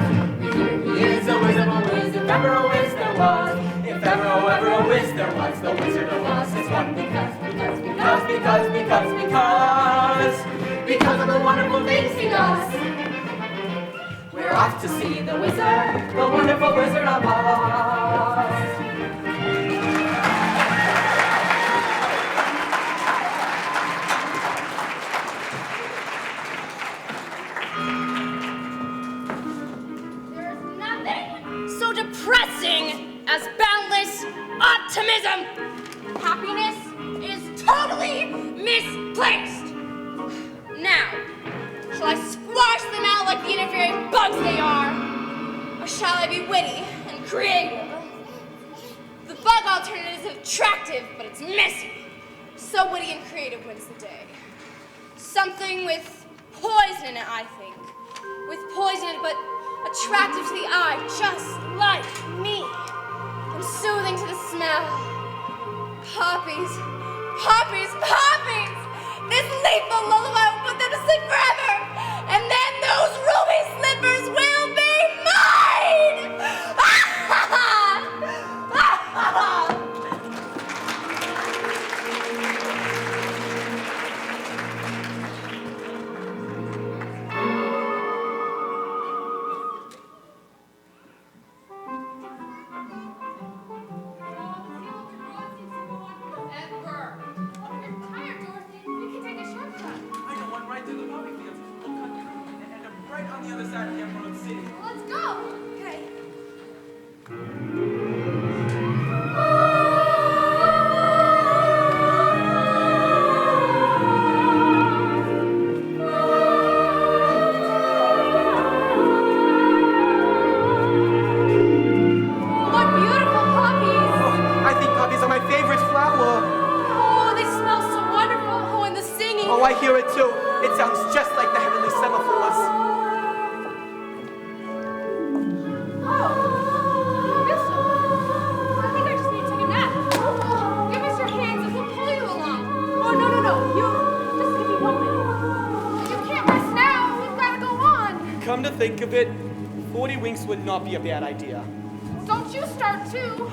He is a wizard, if ever a wiz there was. If ever a whiz there was, the Wizard of Oz is one because of the wonderful things he does. We're off to see the wizard, the wonderful Wizard of Oz. There's nothing so depressing as boundless optimism. Happiness is totally misplaced. Now, shall I squash them out like the interfering bugs they are? Or shall I be witty and creative? The bug alternative is attractive, but it's messy. So witty and creative wins the day. Something with poison in it, I think. With poison in it, but attractive to the eye, just like me. And soothing to the smell. Poppies, poppies, poppies! This lethal lullaby will put them to sleep forever! And then those ruby slippers will be mine! Right on the other side of the Emerald City. Let's go! Okay. What beautiful poppies! I think poppies are my favorite flower. Oh, they smell so wonderful. Oh, and the singing. Oh, I hear it too. It sounds just like the heavenly semaphores. I think I just need to take a nap. Give us your hands and we'll pull you along. Oh, no. You just give me 1 minute. You can't rest now. We've got to go on. Come to think of it, 40 winks would not be a bad idea. Don't you start too.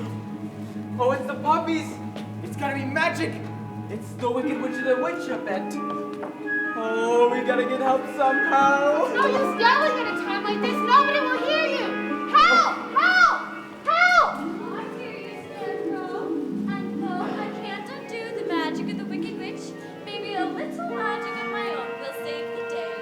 Oh, it's the poppies! It's gotta be magic! It's the Wicked Witch of the Witch, I bet. Oh, we gotta get help somehow. No use yelling at a time like this. Nobody will hear you. Help! Help! Help! I hear you, Scarecrow. And though I can't undo the magic of the Wicked Witch, maybe a little magic of my own will save the day.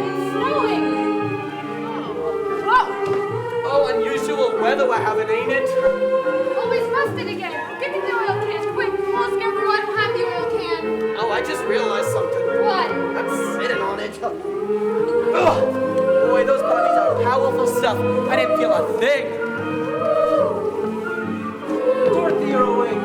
It's snowing. Oh, unusual weather we're having, ain't it? Oh, he's rusted again. Give me the oil can, quick. Come on, Scarecrow, I don't have the oil can. Oh, I just realized something. What? I'm sitting on it. Ugh. Boy, those poppies are powerful stuff. I didn't feel a thing. Dorothy, you're awake.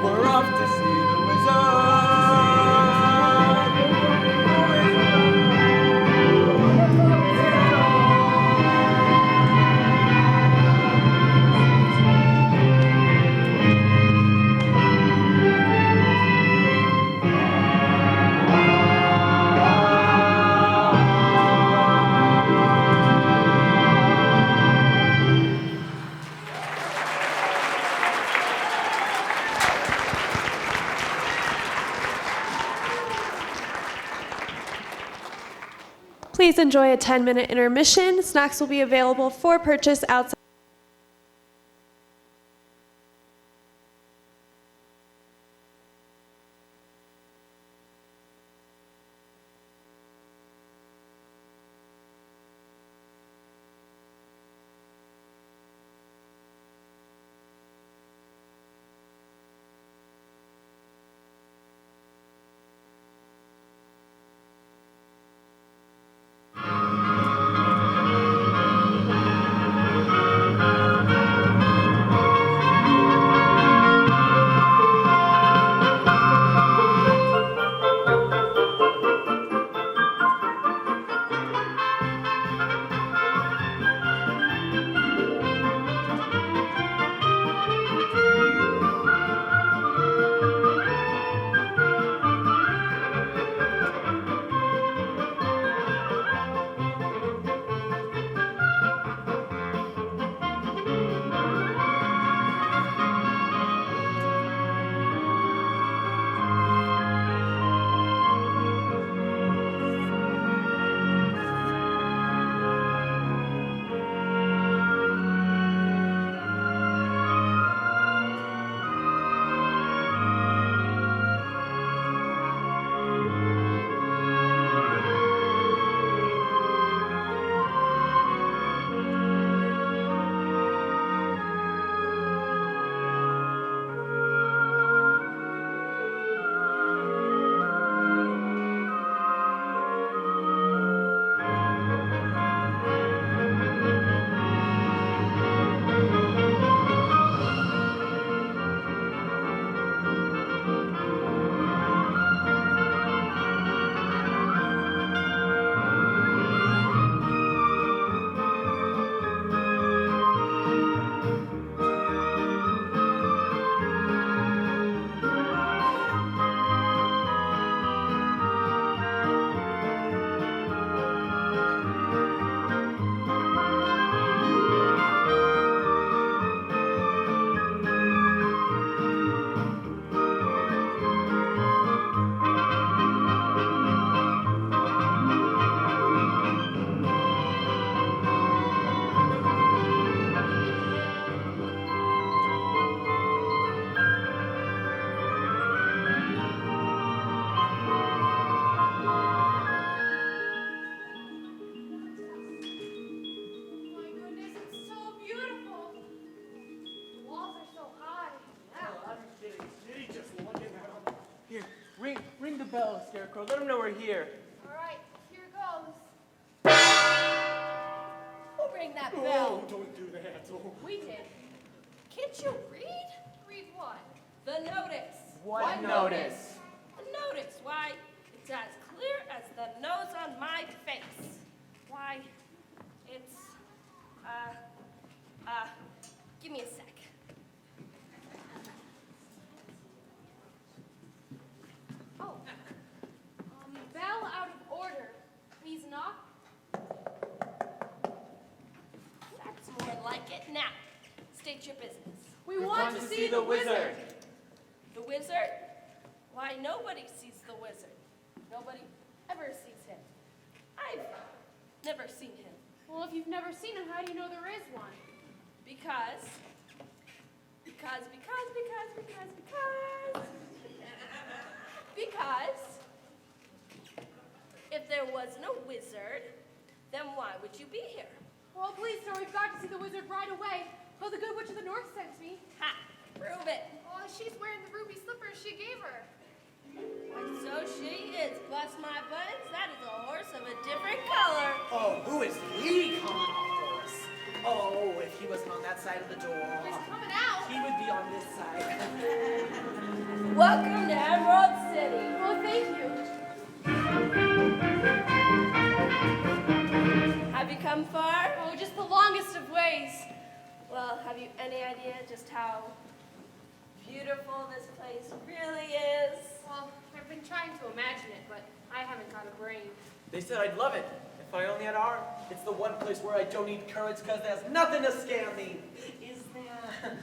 We're off to see the wizard. Please enjoy a 10-minute intermission. Snacks will be available for purchase outside. Ring the bell, Scarecrow. Let them know we're here. All right, here goes. Who rang that bell? Oh, don't do that. Oh. We did. Can't you read? Read what? The notice. What notice? The notice. Why, it's as clear as the nose on my face. Why, it's, give me a sec. Oh. Bell out of order. Please knock. That's more like it. Now, state your business. We want to see the wizard. The wizard? Why, nobody sees the wizard. Nobody ever sees him. I've never seen him. Well, if you've never seen him, how do you know there is one? Because if there was no wizard, then why would you be here? Well, please, sir, we've got to see the wizard right away. Oh, the good witch of the north sent me. Ha! Prove it. Oh, she's wearing the ruby slippers she gave her. Why, so she is. Bless my buttons, that is a horse of a different color. Oh, who is he coming off horse? Oh, if he wasn't on that side of the door. He's coming out. He would be on this side. Welcome to Emerald City. Oh, thank you. Have you come far? Oh, just the longest of ways. Well, have you any idea just how beautiful this place really is? Well, I've been trying to imagine it, but I haven't got a brain. They said I'd love it if I only had an arm. It's the one place where I don't need courage because there's nothing to scare me. Is there?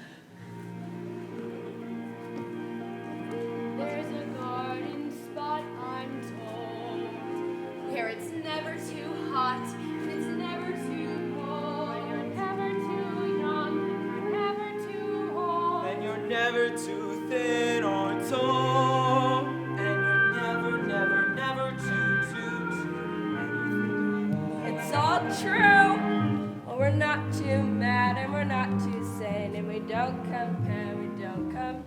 There's a garden spot, I'm told, where it's never too hot and it's never too cold. When you're never too young and you're never too old. And you're never too thin or tall. And you're never, never, never too. It's all true. Well, we're not too mad and we're not too sane, and we don't compare, we don't complain.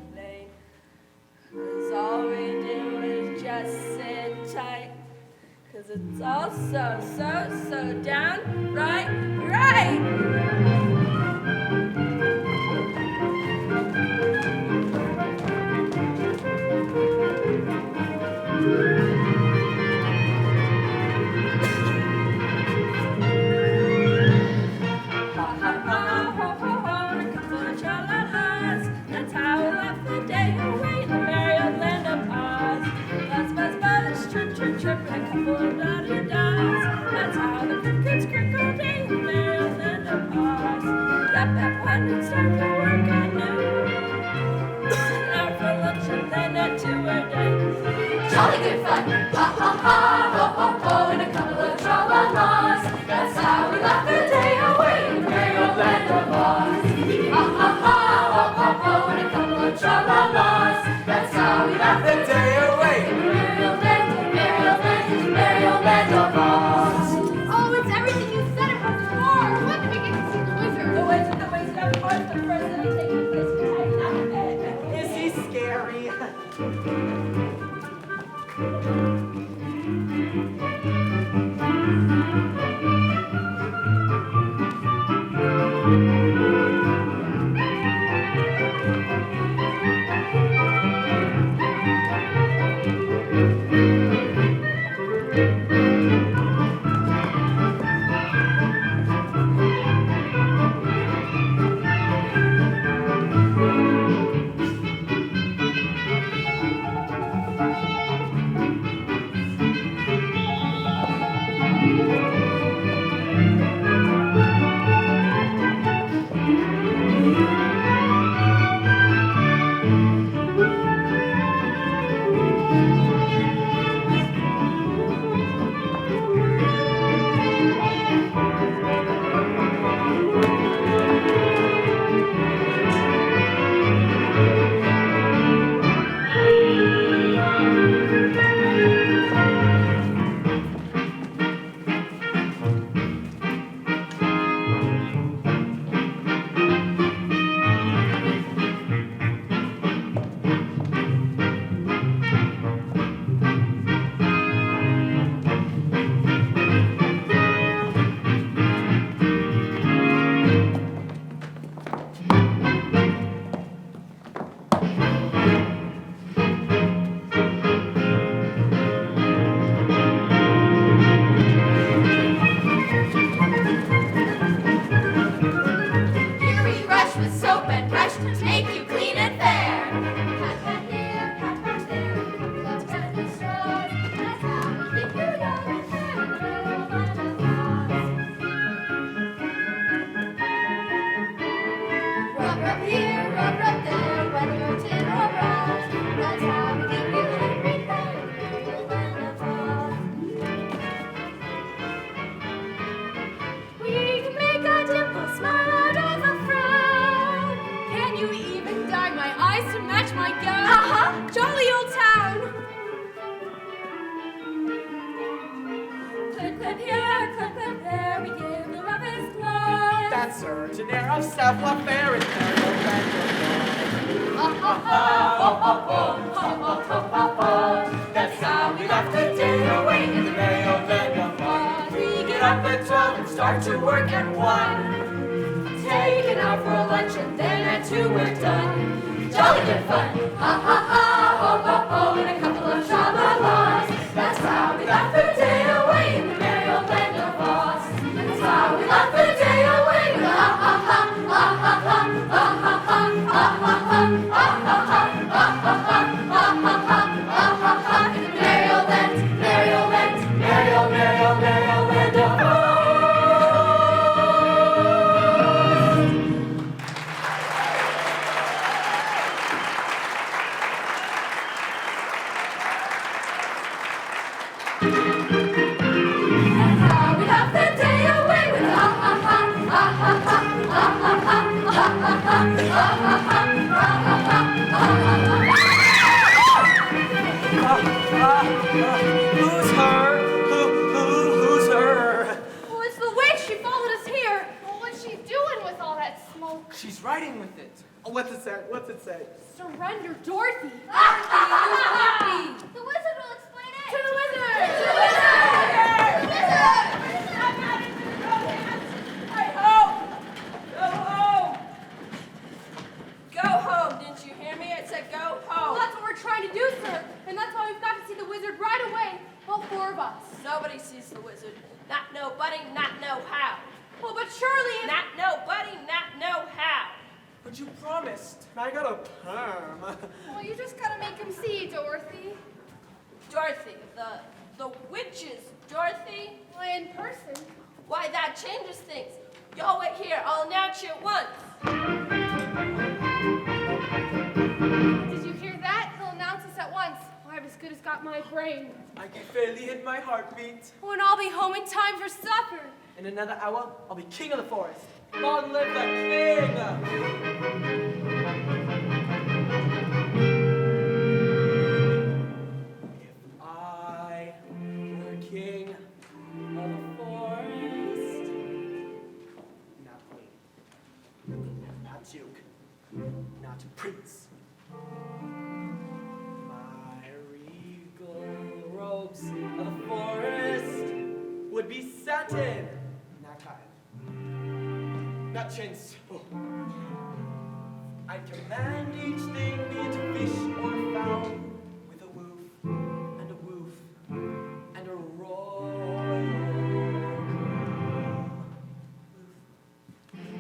'Cause all we do is just sit tight. 'Cause it's all so downright right. That's how we left the day away in the merry old land of Oz. Buzz, buzz, buzz, trip, trip, trip, and a couple of da-dee-das. That's how the crickets crickle in the merry old land of Oz. Yep, yep, when it's time for work at noon. Out for lunch and then at 2 a day. Jolly good fun, ha ha ha, ho ho ho, and a couple of tra-la-las. That's how we laugh the day away in the merry old land of Oz. Ha ha ha, ho ho ho, and a couple of tra-la-las. That's how we laugh the day away in the merry old land, merry old land, merry old land of Oz. Oh, it's everything you said it was before. When did we get to see the wizard? The wizard, of course, the first that I take your place to hang out with it. Is he scary? Here we rush with soap and brush to make you clean and fair. Pat pat here, pat pat there, let's pat the straws. That's how we keep you young and fair in the merry old land of Oz. Rub, rub here, rub, rub there, whether you're tin or bronze. That's how we keep you every fair in the merry old land of Oz. We can make a dimple smile out of a frown. Can you even dye my eyes to match my gown? Jolly old town. Clip, clip here, clip, clip there, we give the roughest blows. That's urgent air of savoir-faire in merry old land of Oz. Ha ha ha, ho ho ho, ho ho ho ho ho. That's how we laugh the day away in the merry old land of Oz. We get up at 12 and start to work at 1. Taking out for lunch and then at 2 we're done. Jolly good fun, ha ha ha, ho Who's her? Who's her? Oh, it's the witch. She followed us here. Well, what's she doing with all that smoke? She's writing with it. Oh, what's it say? What's it say? Surrender, Dorothy. The wizard will explain it. To the wizard. Hey, home! Go home! Go home, didn't you hear me? I said go Well, home. that's what we're trying to do, sir. And that's why we've got to see the wizard right away. All four of us. Nobody sees the wizard. Not nobody, not know how. Well, but surely if... Not nobody, not know how. But you promised. I got a perm. Well, you just gotta make him see, Dorothy. Dorothy, the witches, Dorothy. Well, in person. Why, that changes things. Y'all wait here, I'll announce you at once. Did you hear that? He'll announce us at once. I've as good as got my brain. I can fairly hit my heartbeat. Oh, and I'll be home in time for supper. In another hour, I'll be king of the forest. Long live the king! If I were king of the forest, not queen, not duke, not prince. My regal robes of the forest would be satin, not cotton, not chintz. Oh. I command each thing, be it fish or fowl, with a woof and a woof and a royal woof.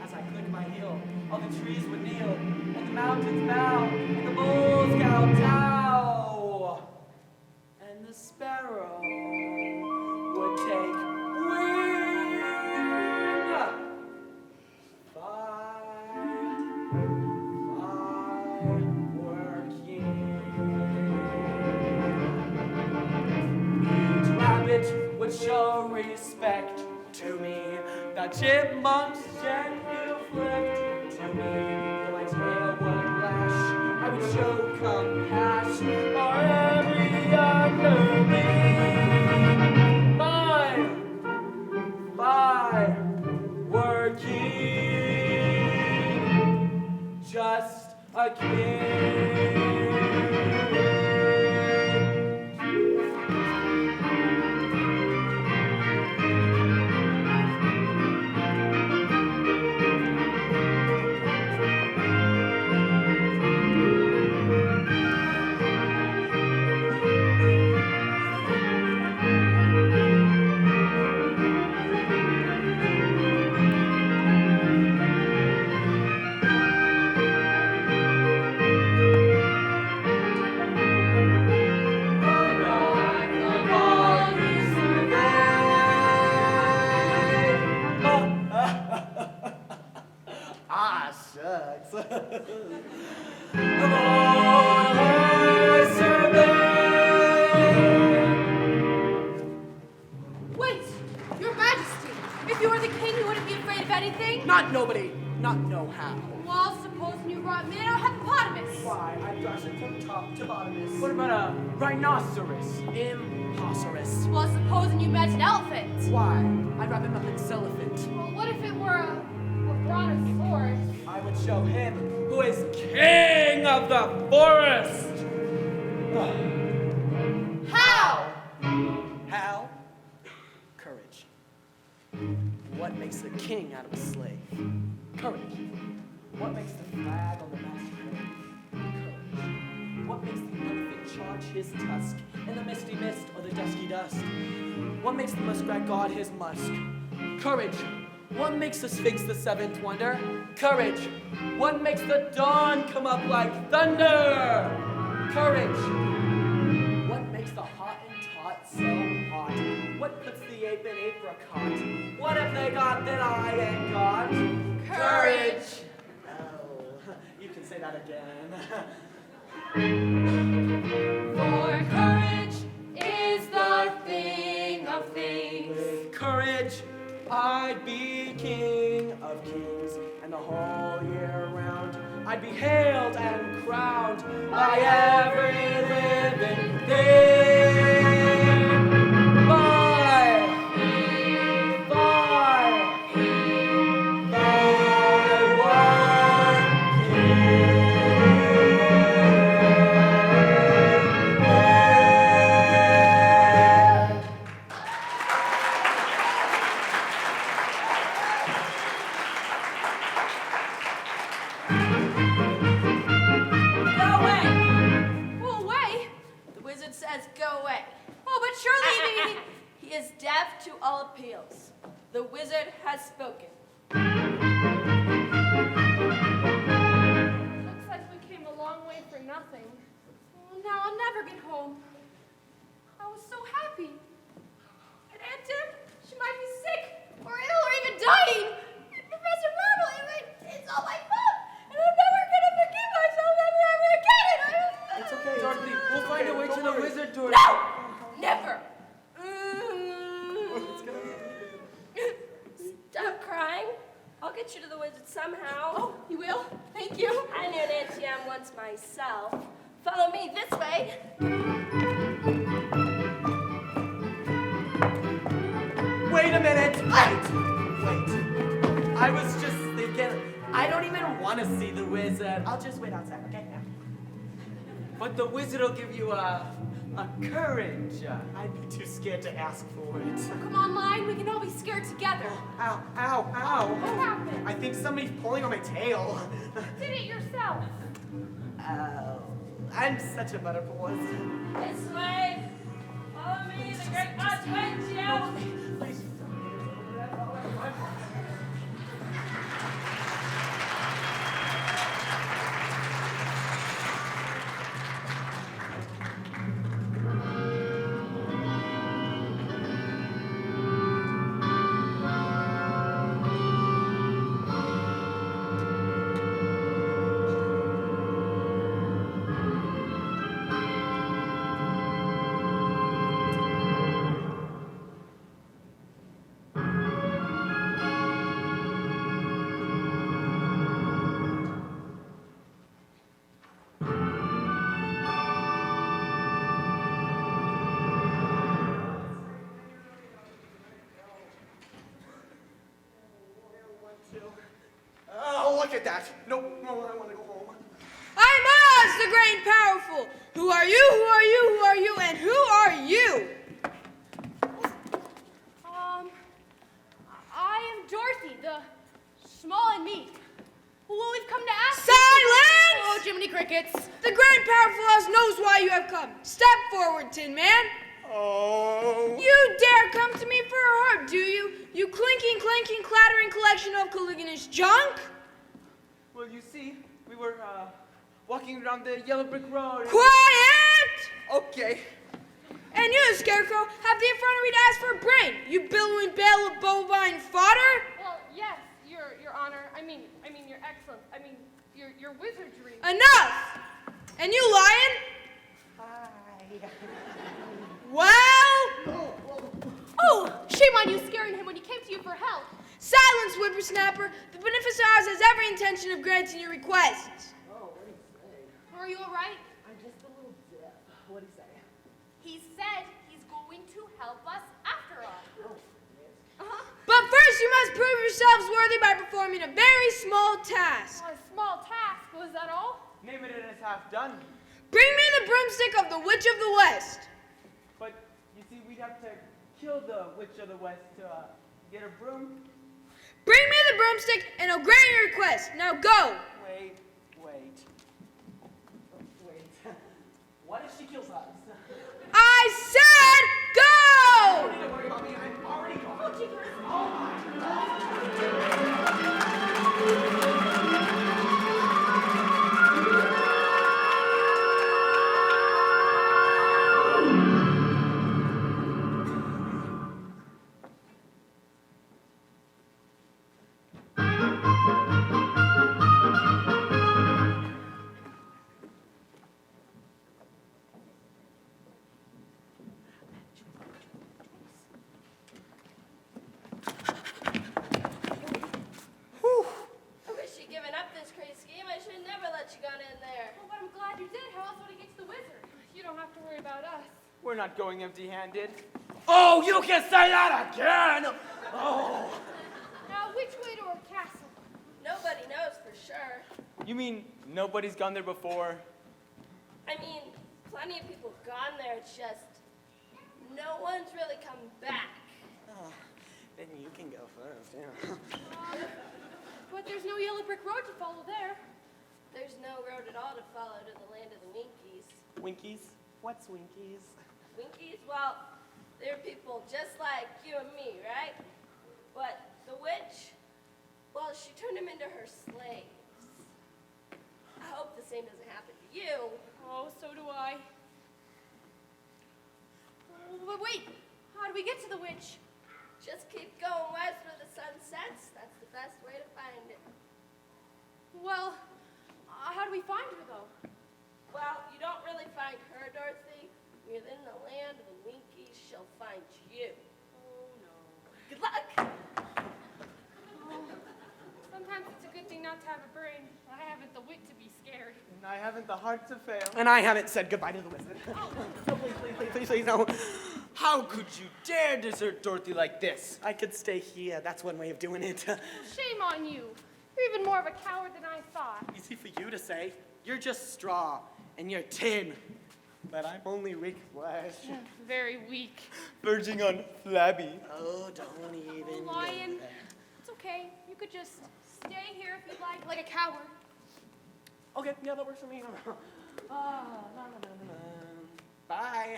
As I click my heel, all the trees would kneel, and the mountains bow, and the bulls kowtow, and the sparrow would take wing. Each rabbit would show respect to me. The chipmunks gently flipped to me. Though my tail would lash, I would show compassion for every other being. I were king, just a king. Ah, shucks. Wait, Your Majesty, if you were the king, you wouldn't be afraid of anything? Not nobody, not know how. Well, supposing you brought me a hippopotamus. Why, I thrash it from top to bottomest. What about a rhinoceros? Imposterous. Well, supposing you met an elephant. Why, I'd wrap him up in cellophant. Well, what if it were a brontosaurus? I would show him who is king of the forest. How? How? Courage. What makes a king out of a slave? Courage. What makes the flag on the masthead? Courage. What makes the elephant charge his tusk in the misty mist or the dusky dust? What makes the muskrat guard his musk? Courage. What makes the Sphinx the seventh wonder? Courage. What makes the dawn come up like thunder? Courage. What makes the hot and tot so hot? What puts the ape in apricot? What have they got that I ain't got? Courage. Oh, you can say that again. For courage is the thing of things. Courage, I'd be king of kings, and the whole year round I'd be hailed and crowned by every living thing. The wizard has spoken. Looks like we came a long way for nothing. Well, now I'll never get home. I was so happy. And Aunt Tim, she might be sick or ill or even dying. And Professor Marble, it's all my fault. And I'm never going to forgive myself ever again. It's okay, Dorothy, we'll find a way to the wizard, Dorothy. No! Never! Stop crying. I'll get you to the wizard somehow. Oh, you will? Thank you. I knew Nancy Ann once myself. Follow me this way. Wait a minute! Wait! I was just thinking, I don't even want to see the wizard. I'll just wait outside, okay? But the wizard will give you a courage. I'd be too scared to ask for it. Come on, Lion. We can all be scared together. Ow, ow, ow. What happened? I think somebody's pulling on my tail. Did it yourself. Oh, I'm such a butterpuss. This way. Follow me. The great Oz waits you. Please. Look at that. No, I want to go home. I'm Oz, the great and powerful. Who are you? Who are you? Who are you? And who are you? I am Dorothy, the small and meek. Well, we've come to ask Silence! Oh, Jiminy Crickets. The great and powerful Oz knows why you have come. Step forward, Tin Man. Oh. You dare come to me for a heart, do you? You clinking, clanking, clattering collection of Caligula's junk? Well, you see, we were walking around the yellow brick road. Quiet! Okay. And you, Scarecrow, have the effrontery to ask for a brain. You billowing bale of bovine fodder? Well, yes, Your Honor. I mean, Your Excellence. I mean, your wizardry. Enough! And you, Lion? Hi. Well? Oh, shame on you scaring him when he came to you for help. Silence, whippersnapper. The beneficent Oz has every intention of granting your request. Oh, what did he say? Are you all right? I'm just a little deaf. What did he say? He said he's going to help us after all. But first you must prove yourselves worthy by performing a very small task. A small task, was that all? Name it and it's half done. Bring me the broomstick of the Witch of the West. But, you see, we'd have to kill the Witch of the West to get her broom. Bring me the broomstick and I'll grant your request. Now go. Wait. What if she kills us? I said go! Don't need to worry about me. I'm already gone. Oh my God. you got in there. Oh, but I'm glad you did. How else would I get to the wizard? You don't have to worry about us. We're not going empty-handed. Oh, you can say that again! Oh. Now, which way to our castle? Nobody knows for sure. You mean nobody's gone there before? I mean, plenty of people have gone there. It's just no one's really come back. Oh, then you can go first, yeah. But there's no yellow brick road to follow there. There's no road at all to follow to the land of the Winkies. Winkies? What's Winkies? Winkies? Well, they're people just like you and me, right? But the witch, well, she turned them into her slaves. I hope the same doesn't happen to you. Oh, so do I. Oh, but wait, how do we get to the witch? Just keep going west where the sun sets. That's the best way to find it. Well, how do we find her, though? Well, you don't really find her, Dorothy. Within the land of the Winkies, she'll find you. Oh, no. Good luck. Oh, sometimes it's a good thing not to have a brain. I haven't the wit to be scared. And I haven't the heart to fail. And I haven't said goodbye to the wizard. No, please, no. How could you dare desert Dorothy like this? I could stay here. That's one way of doing it. Shame on you. You're even more of a coward than I thought. Easy for you to say. You're just straw, and you're tin. But I'm only weak flesh. Very weak. Verging on flabby. Oh, don't even go Lion, there. it's okay. You could just stay here if you'd like a coward. Okay, yeah, that works for me. Bye.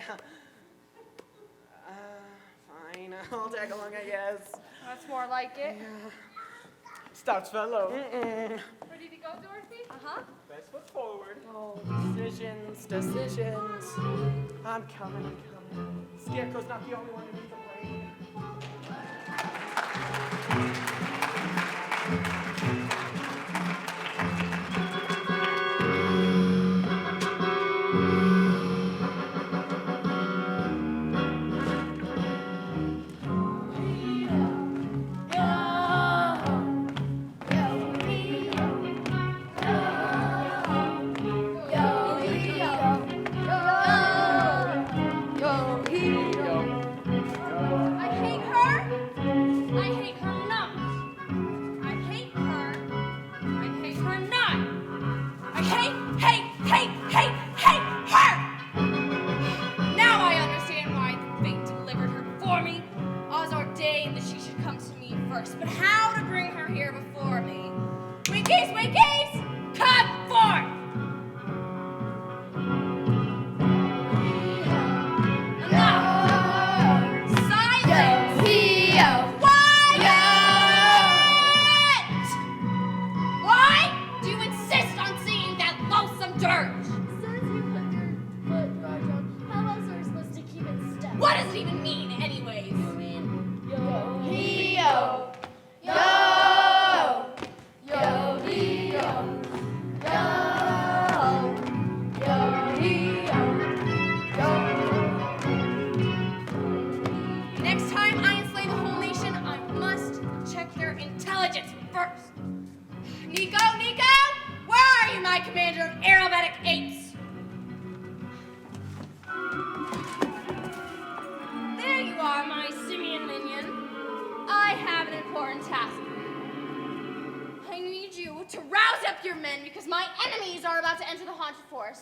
Fine. I'll tag along, I guess. That's more like it. Stout fellow. Ready to go, Dorothy? Uh-huh. Best foot forward. Oh, decisions. I'm coming. Scarecrow's not the only one who needs a brain.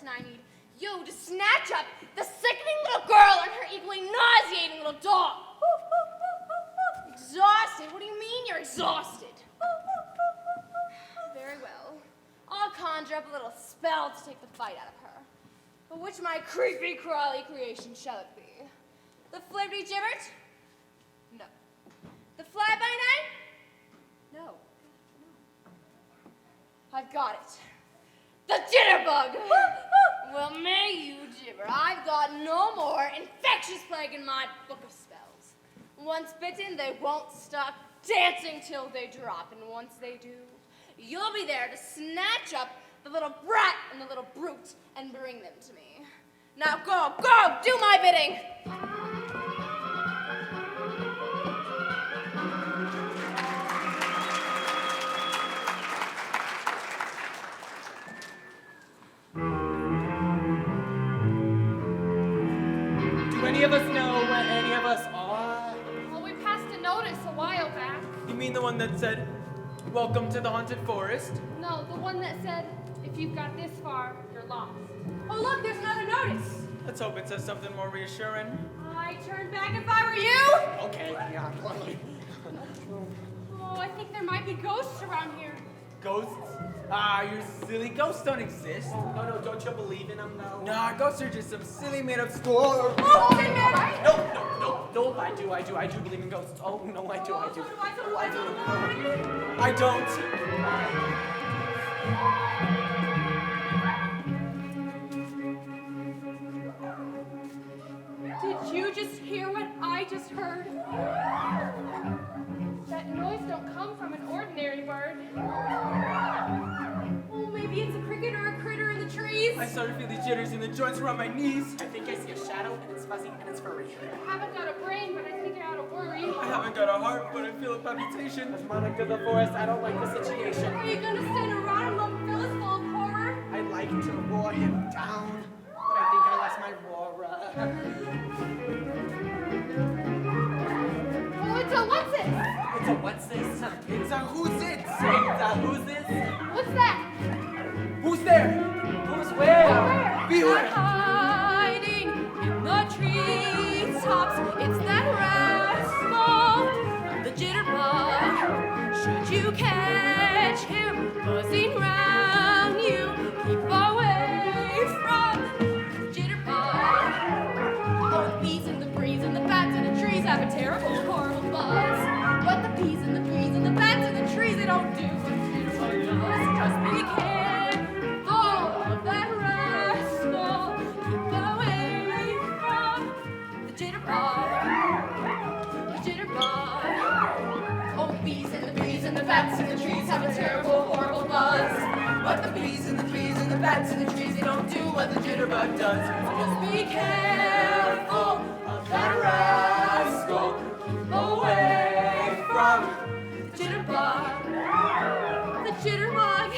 And I need you to snatch up the sickening little girl and her equally nauseating little dog. Exhausted? What do you mean you're exhausted? Very well. I'll conjure up a little spell to take the fight out of her. But which my creepy, crawly creation shall it be? The flibberty gibbet? No. The fly-by-night? No. I've got it. The jitterbug! Well, may you gibber. I've got no more infectious plague in my book of spells. Once bitten, they won't stop dancing till they drop. And once they do, you'll be there to snatch up the little brat and the little brute and bring them to me. Now go, do my bidding! any of us know where any of us are? Well, we passed a notice a while back. You mean the one that said, "Welcome to the haunted forest"? No, the one that said, if you've got this far, you're lost. Oh, look, there's another notice. Let's hope it says something more reassuring. I'd turn back if I were you. Okay, yeah. Oh, I think there might be ghosts around here. Ghosts? Ah, you silly. Ghosts don't exist. No, don't you believe in them, though? Nah, ghosts are just some silly made-up story. Oh, they mad, right? No, I do believe in ghosts. Oh, no, I do. I I don't. Did you just hear what I just heard? That noise don't come from an ordinary bird. Oh, maybe it's a cricket or a critter in the trees. I started feeling jitters in the joints around my knees. I think I see a shadow, and it's fuzzy, and it's furry. I haven't got a brain, but I think I ought to worry. I haven't got a heart, but I feel a palpitation. As monarch of the forest, I don't like the situation. Are you gonna stand around and let Phyllis full of horror? I'd like to roar him down, but I think I lost my roarer. Oh, it's a what's it? It's a what's this? It's a who's it? It's a who's this? What's that? Who's there? Who's where? Beware! Hiding in the treetops, it's that rascal, the jitterbug. Should you catch him buzzing round you, keep away from the jitterbug. Oh, the bees and the breeze and the bats and the trees have a terrible, horrible buzz. But the bees and the breeze and the bats and the trees, they don't do what the jitterbug does. Just be careful of that rascal. Keep away from the jitterbug. The jitterbug. Oh, the bees and the breeze and the bats and the trees have a terrible, horrible buzz. But the bees and the trees and the bats and the trees, they don't do what the jitterbug does. So just be careful of that rascal. Keep away from the jitterbug. The jitterbug.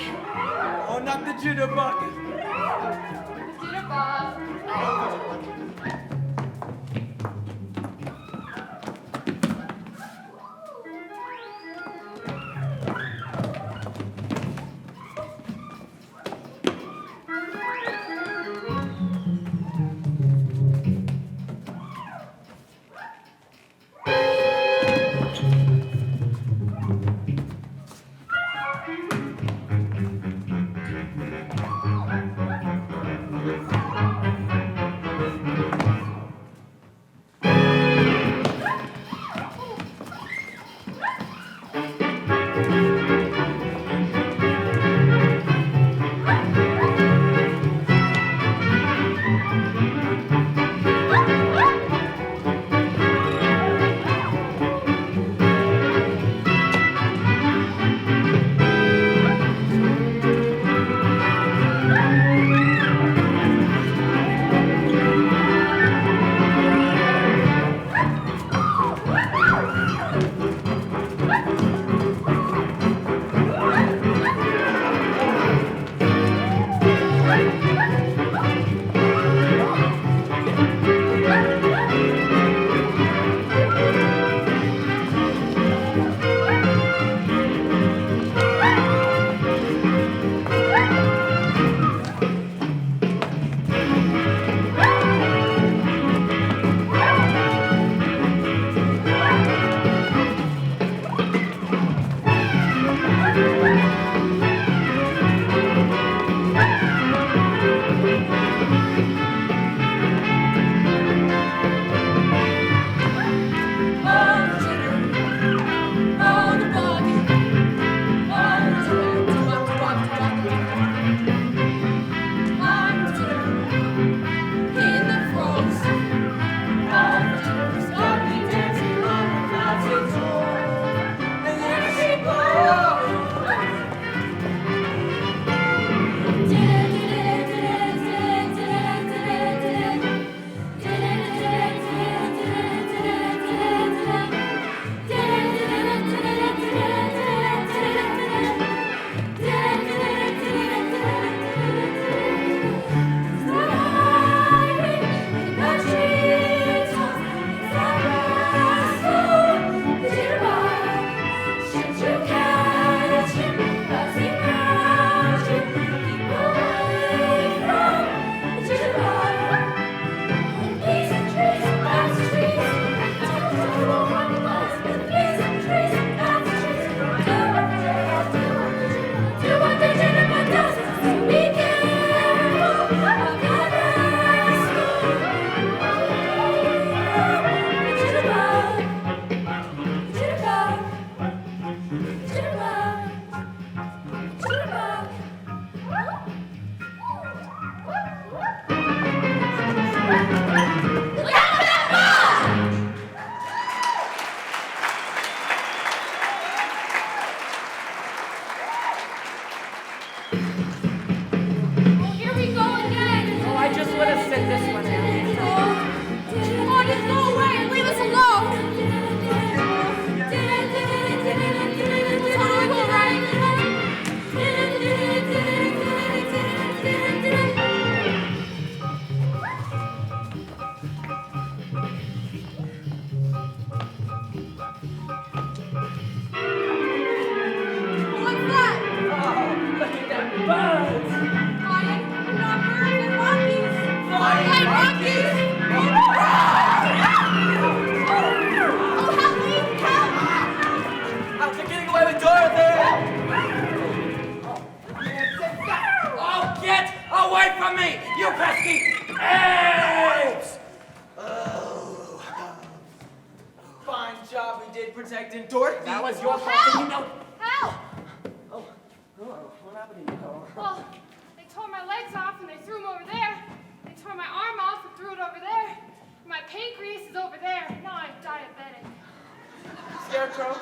Oh, not the jitterbug. The jitterbug. Dorothy! You pesky apes! Oh. Fine job we did protecting Dorothy. That was your fault, Help! you know. Help! Oh, hello. What happened to you? Well, they tore my legs off and they threw them over there. They tore my arm off and threw it over there. My pancreas is over there. Now I'm diabetic. Scarecrow,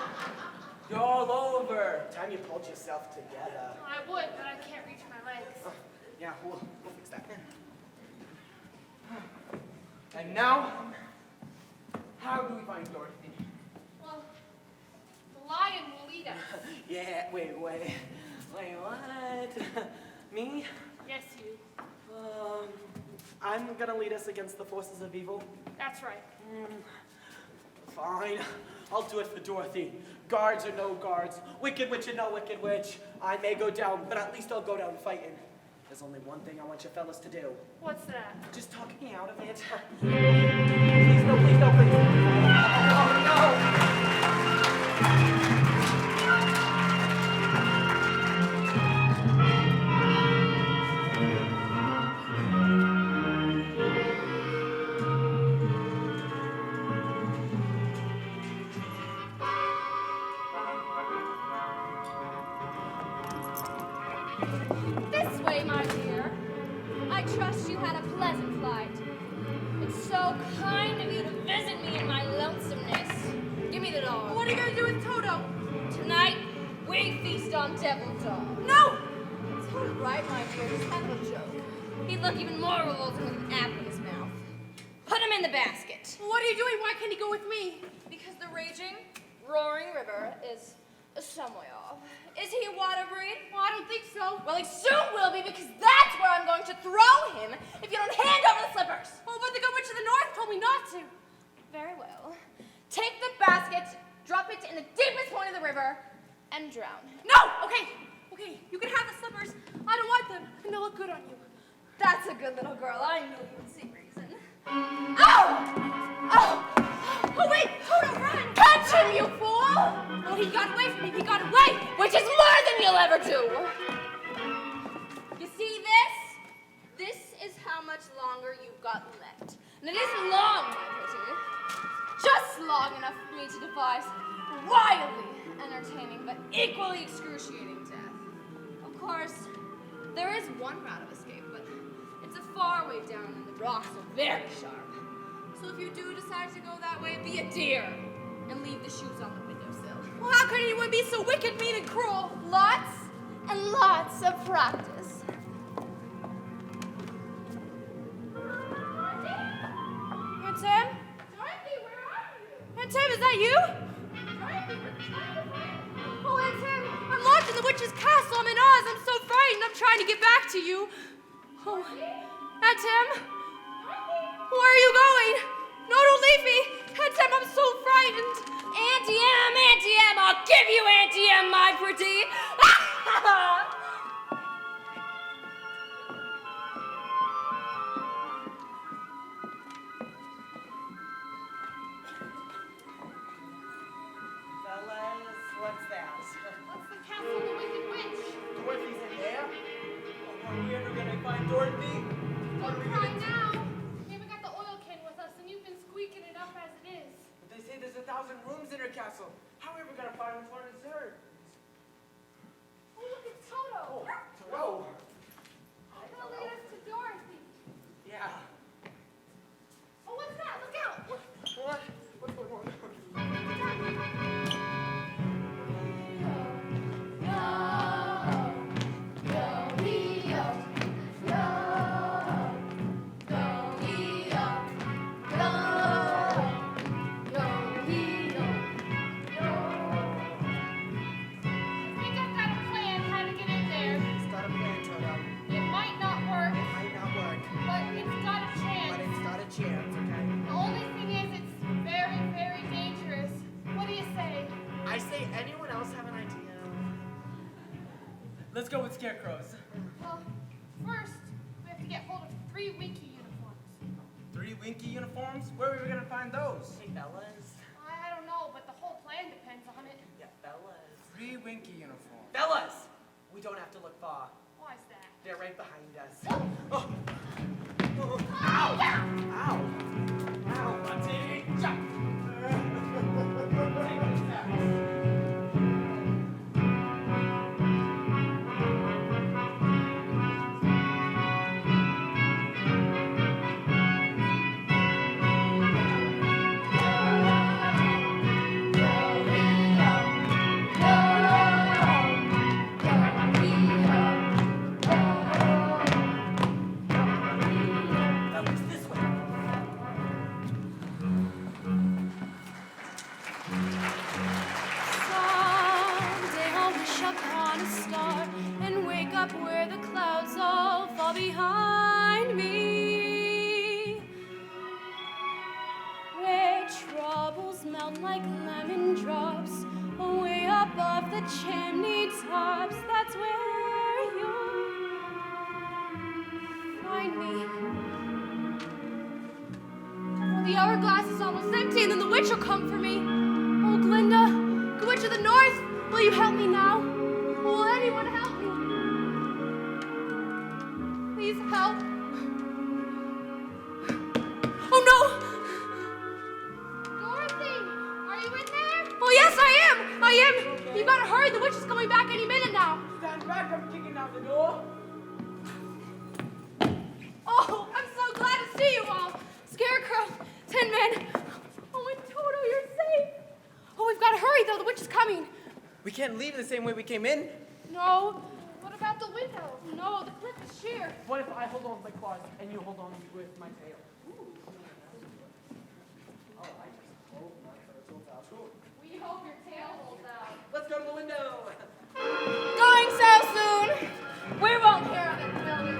you're all over. Time you pulled yourself together. I would, but I can't reach my legs. Yeah, we'll fix that. And now, how do we find Dorothy? Well, the lion will lead us. Yeah, wait, what? Me? Yes, you. I'm gonna lead us against the forces of evil. That's right. Fine. I'll do it for Dorothy. Guards or no guards, wicked witch or no wicked witch. I may go down, but at least I'll go down fighting. There's only one thing I want you fellas to do. What's that? Just talk me out of it. Please, no, please, no, please. Oh, no. This way, my dear. I trust you had a pleasant flight. It's so kind of you to visit me in my lonesomeness. Give me the dog. What are you gonna do with Toto? Tonight, we feast on devil dog. No! It's all right, my dear. Just kind of a joke. He'd look even more revolting with an apple in his mouth. Put him in the basket. What are you doing? Why can't he go with me? Because the raging, roaring river is some way off. Is he a water breed? Well, I don't think so. Well, he soon will be, because that's where I'm going to throw him if you don't hand over the slippers. Well, but the good witch of the north told me not to. Very well. Take the basket, drop it in the deepest point of the river, and drown. No! Okay, you can have the slippers. I don't want them, and they'll look good on you. That's a good little girl. I knew you would see reason. Ow! Oh, wait! Toto, run! Catch him, you fool! Oh, he got away from me. He got away! Which is more than you'll ever do. You see this? This is how much longer you've got left. And it isn't long, my pretty. Just long enough for me to devise wildly entertaining but equally excruciating death. Of course, there is one route of escape, but it's a far way down and the rocks are very sharp. So if you do decide to go that way, be a dear and leave the shoes on the windowsill. Well, how could anyone be so wicked, mean, and cruel? Lots and lots of practice. Aunt Sam? Dorothy, where are you? Aunt Sam, is that you? Dorothy, we're trying to find you. Oh, Aunt Sam, I'm locked in the witch's castle. I'm in Oz. I'm so frightened. I'm trying to get back to you. Oh, Aunt Sam? Where are you going? No, don't leave me. Aunt Sam, I'm so frightened. Auntie M, I'll give you Auntie M, my pretty. Fellas, what's that? What's the castle of the wicked witch? Dorothy's in there? Are we ever gonna find Dorothy? Don't cry now. We haven't got the oil can with us, and you've been squeaking it up as it is. But they say there's 1,000 rooms in her castle. How are we ever gonna find which one is hers? Oh, look, it's Toto. Whoa. He'll lead us to Dorothy. Yeah. Oh, what's that? Look out. What? What's going on? I think I've got a plan how to get in there. It's got a plan, Toto. It might not work, It might not work, but it's got a but chance. it's got a chance, okay? The only thing is, it's very, very dangerous. What do you say? I say, anyone else have an idea? Let's go with scarecrows. Well, first, we have to get hold of 3 Winky uniforms. 3 Winky uniforms? Where are we gonna find those? Hey, fellas. I don't know, but the whole plan depends on it. Yeah, fellas. 3 Winky uniforms. Fellas! We don't have to look far. Why's that? They're right behind us. Oh, me. Well, the hourglass is almost empty, and then the witch will come for me. Oh, Glinda, good witch of the north, will you help me now? Will anyone help me? Please help. Oh, no! Dorothy, are you in there? Oh, yes, I am. I am. You gotta hurry. The witch is coming back any minute now. Stand back, I'm kicking out the door. Oh, I'm so glad to see you all. Scarecrow, Tin Man. Oh, and Toto, you're safe. Oh, we've got to hurry, though. The witch is coming. We can't leave the same way we came in. No. What about the window? No, the cliff is sheer. What if I hold on with my claws and you hold on with my tail? We hope your tail holds out. Let's go to the window. Going so soon. We won't hear of it, will we?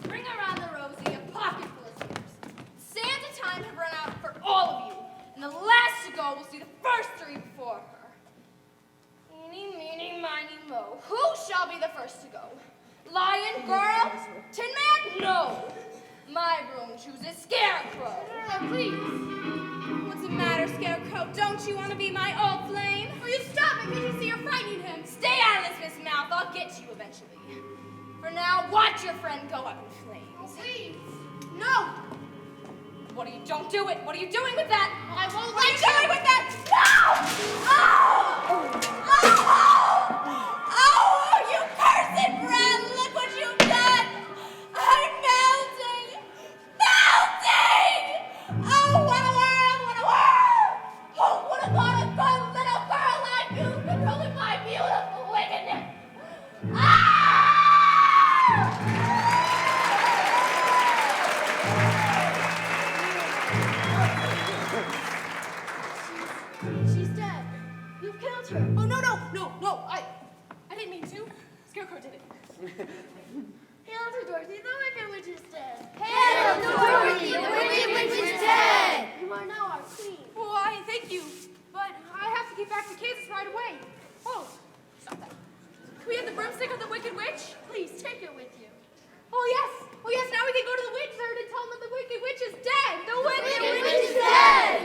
Bring around the Rosie a pocket full of tears. Santa time have run out for all of you, and the last to go will see the first three before her. Eeny, meeny, miny, mo. Who shall be the first to go? Lion, girl, Tin Man? No. My broom chooses Scarecrow. Please. What's the matter, Scarecrow? Don't you want to be my old flame? Will you stop it? Can't you see you're frightening him? Stay out of this, Miss Mouth. I'll get to you eventually. For now, watch your friend go up in flames. Oh, please. No. What are you? Don't do it. What are you doing with that? I won't. What are you doing with that? No! Oh! Oh! Oh! You cursed brat! Look what you've done! I'm melting! Melting! Oh, what a world! What a world! Who would have thought a good little girl like you could ruin my beautiful wickedness? Ah! She's dead. You killed her. Oh, no. I didn't mean to. Scarecrow did it. Hail to Dorothy, the Wicked Witch is dead. Hail to Dorothy, the Wicked Witch is dead. You are now our queen. Well, I thank you, but I have to get back to Kansas right away. Oh, stop that. Can we have the broomstick of the Wicked Witch? Please, take it with you. Oh, yes. Now we can go to the witch herd and tell them that the Wicked Witch is dead. The Wicked Witch is dead.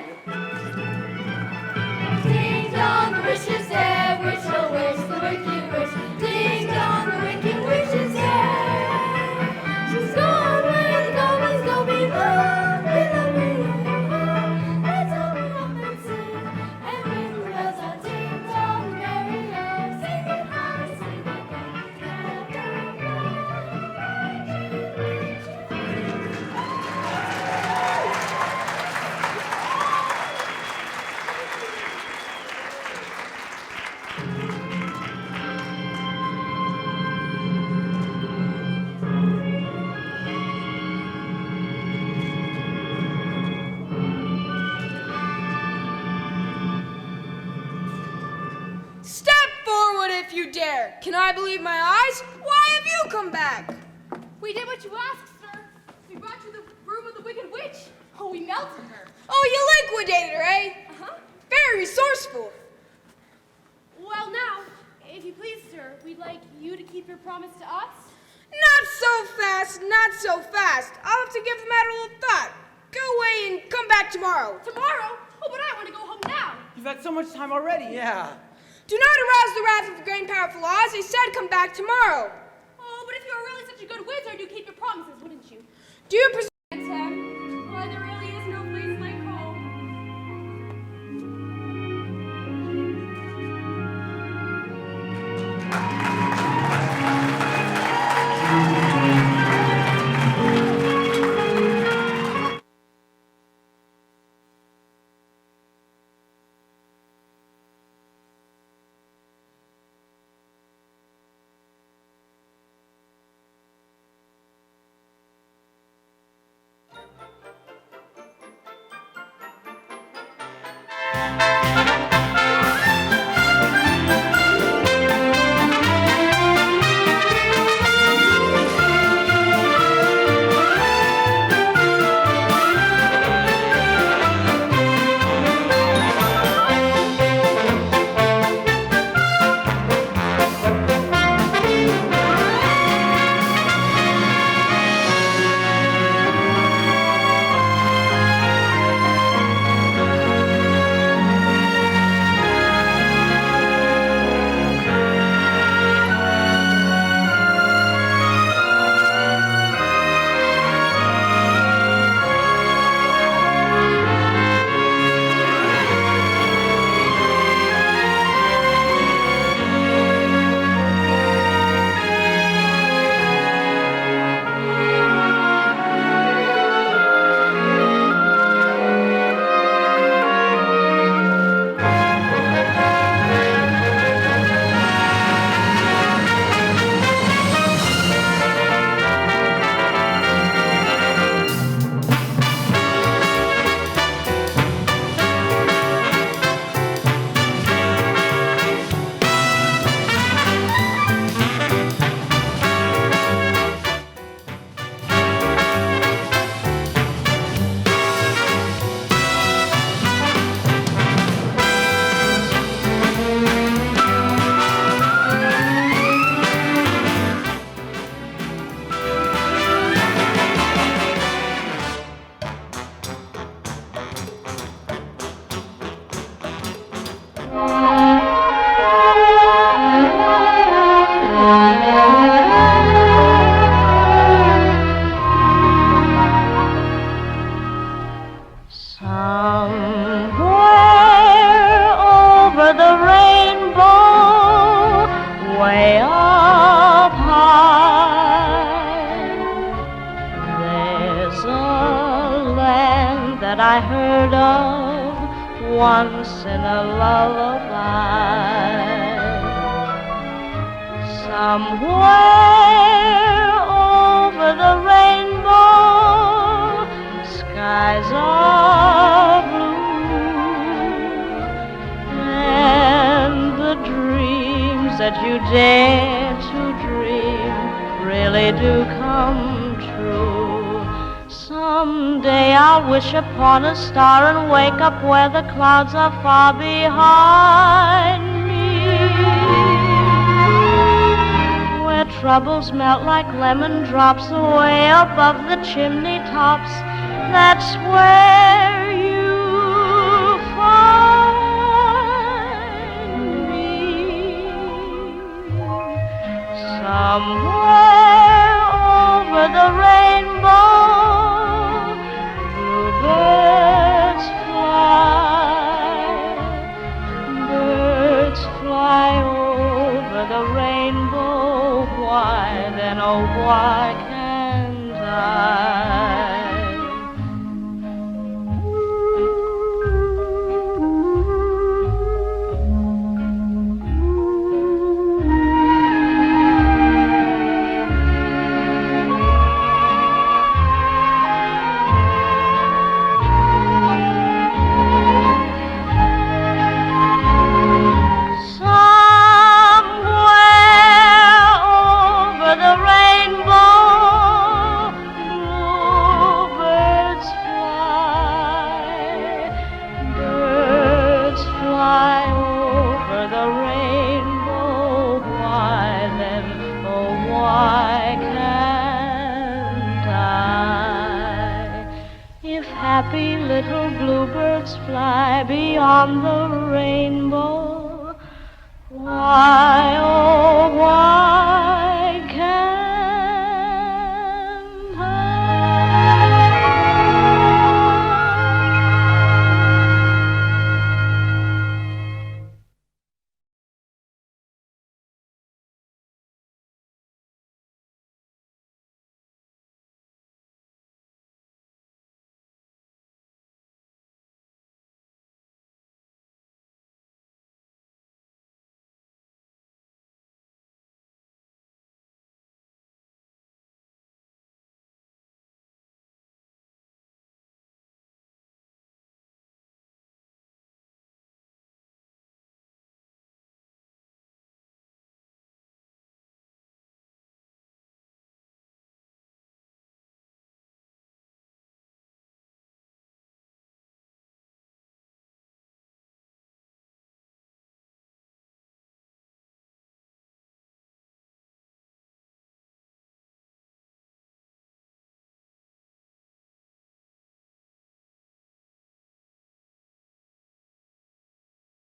Ding dong, the witch is dead. Witch will witch, the Wicked Witch. Ding dong, the Wicked Witch is dead. She's gone where the goblins go below. Let's open up and sing, and ring the bells on ding dong, the merry-o. Sing it high, sing it low. Step forward if you dare. Can I believe my eyes? Why have you come back? We did what you asked, sir. We brought you the broom of the Wicked Witch. Oh, we melted her. Oh, you liquidated her, eh? Uh-huh. Very resourceful. Well, now, if you please, sir, we'd like you to keep your promise to us. Not so fast, not so fast. I'll have to give the matter a little thought. Go away and come back tomorrow. Tomorrow? Oh, but I want to go home now. You've had so much time already. Yeah. Do not arouse the wrath of the great and powerful Oz. They said come back tomorrow. Oh, but if you were really such a good wizard, you'd keep your promises, wouldn't you? Do you presume? Why, there really is no place like home. Somewhere over the rainbow, way up high, there's a land that I heard of once in a lullaby. Somewhere over the rainbow, skies are blue, and the dreams that you dare to dream really do come true. Someday I'll wish upon a star and wake up where the clouds are far behind me, where troubles melt like lemon drops away above the chimney tops. That's where you find me. Somewhere over the rainbow, bluebirds fly over the rainbow. Why then, oh why can't I? Happy little bluebirds fly beyond the rainbow. Why, oh, why?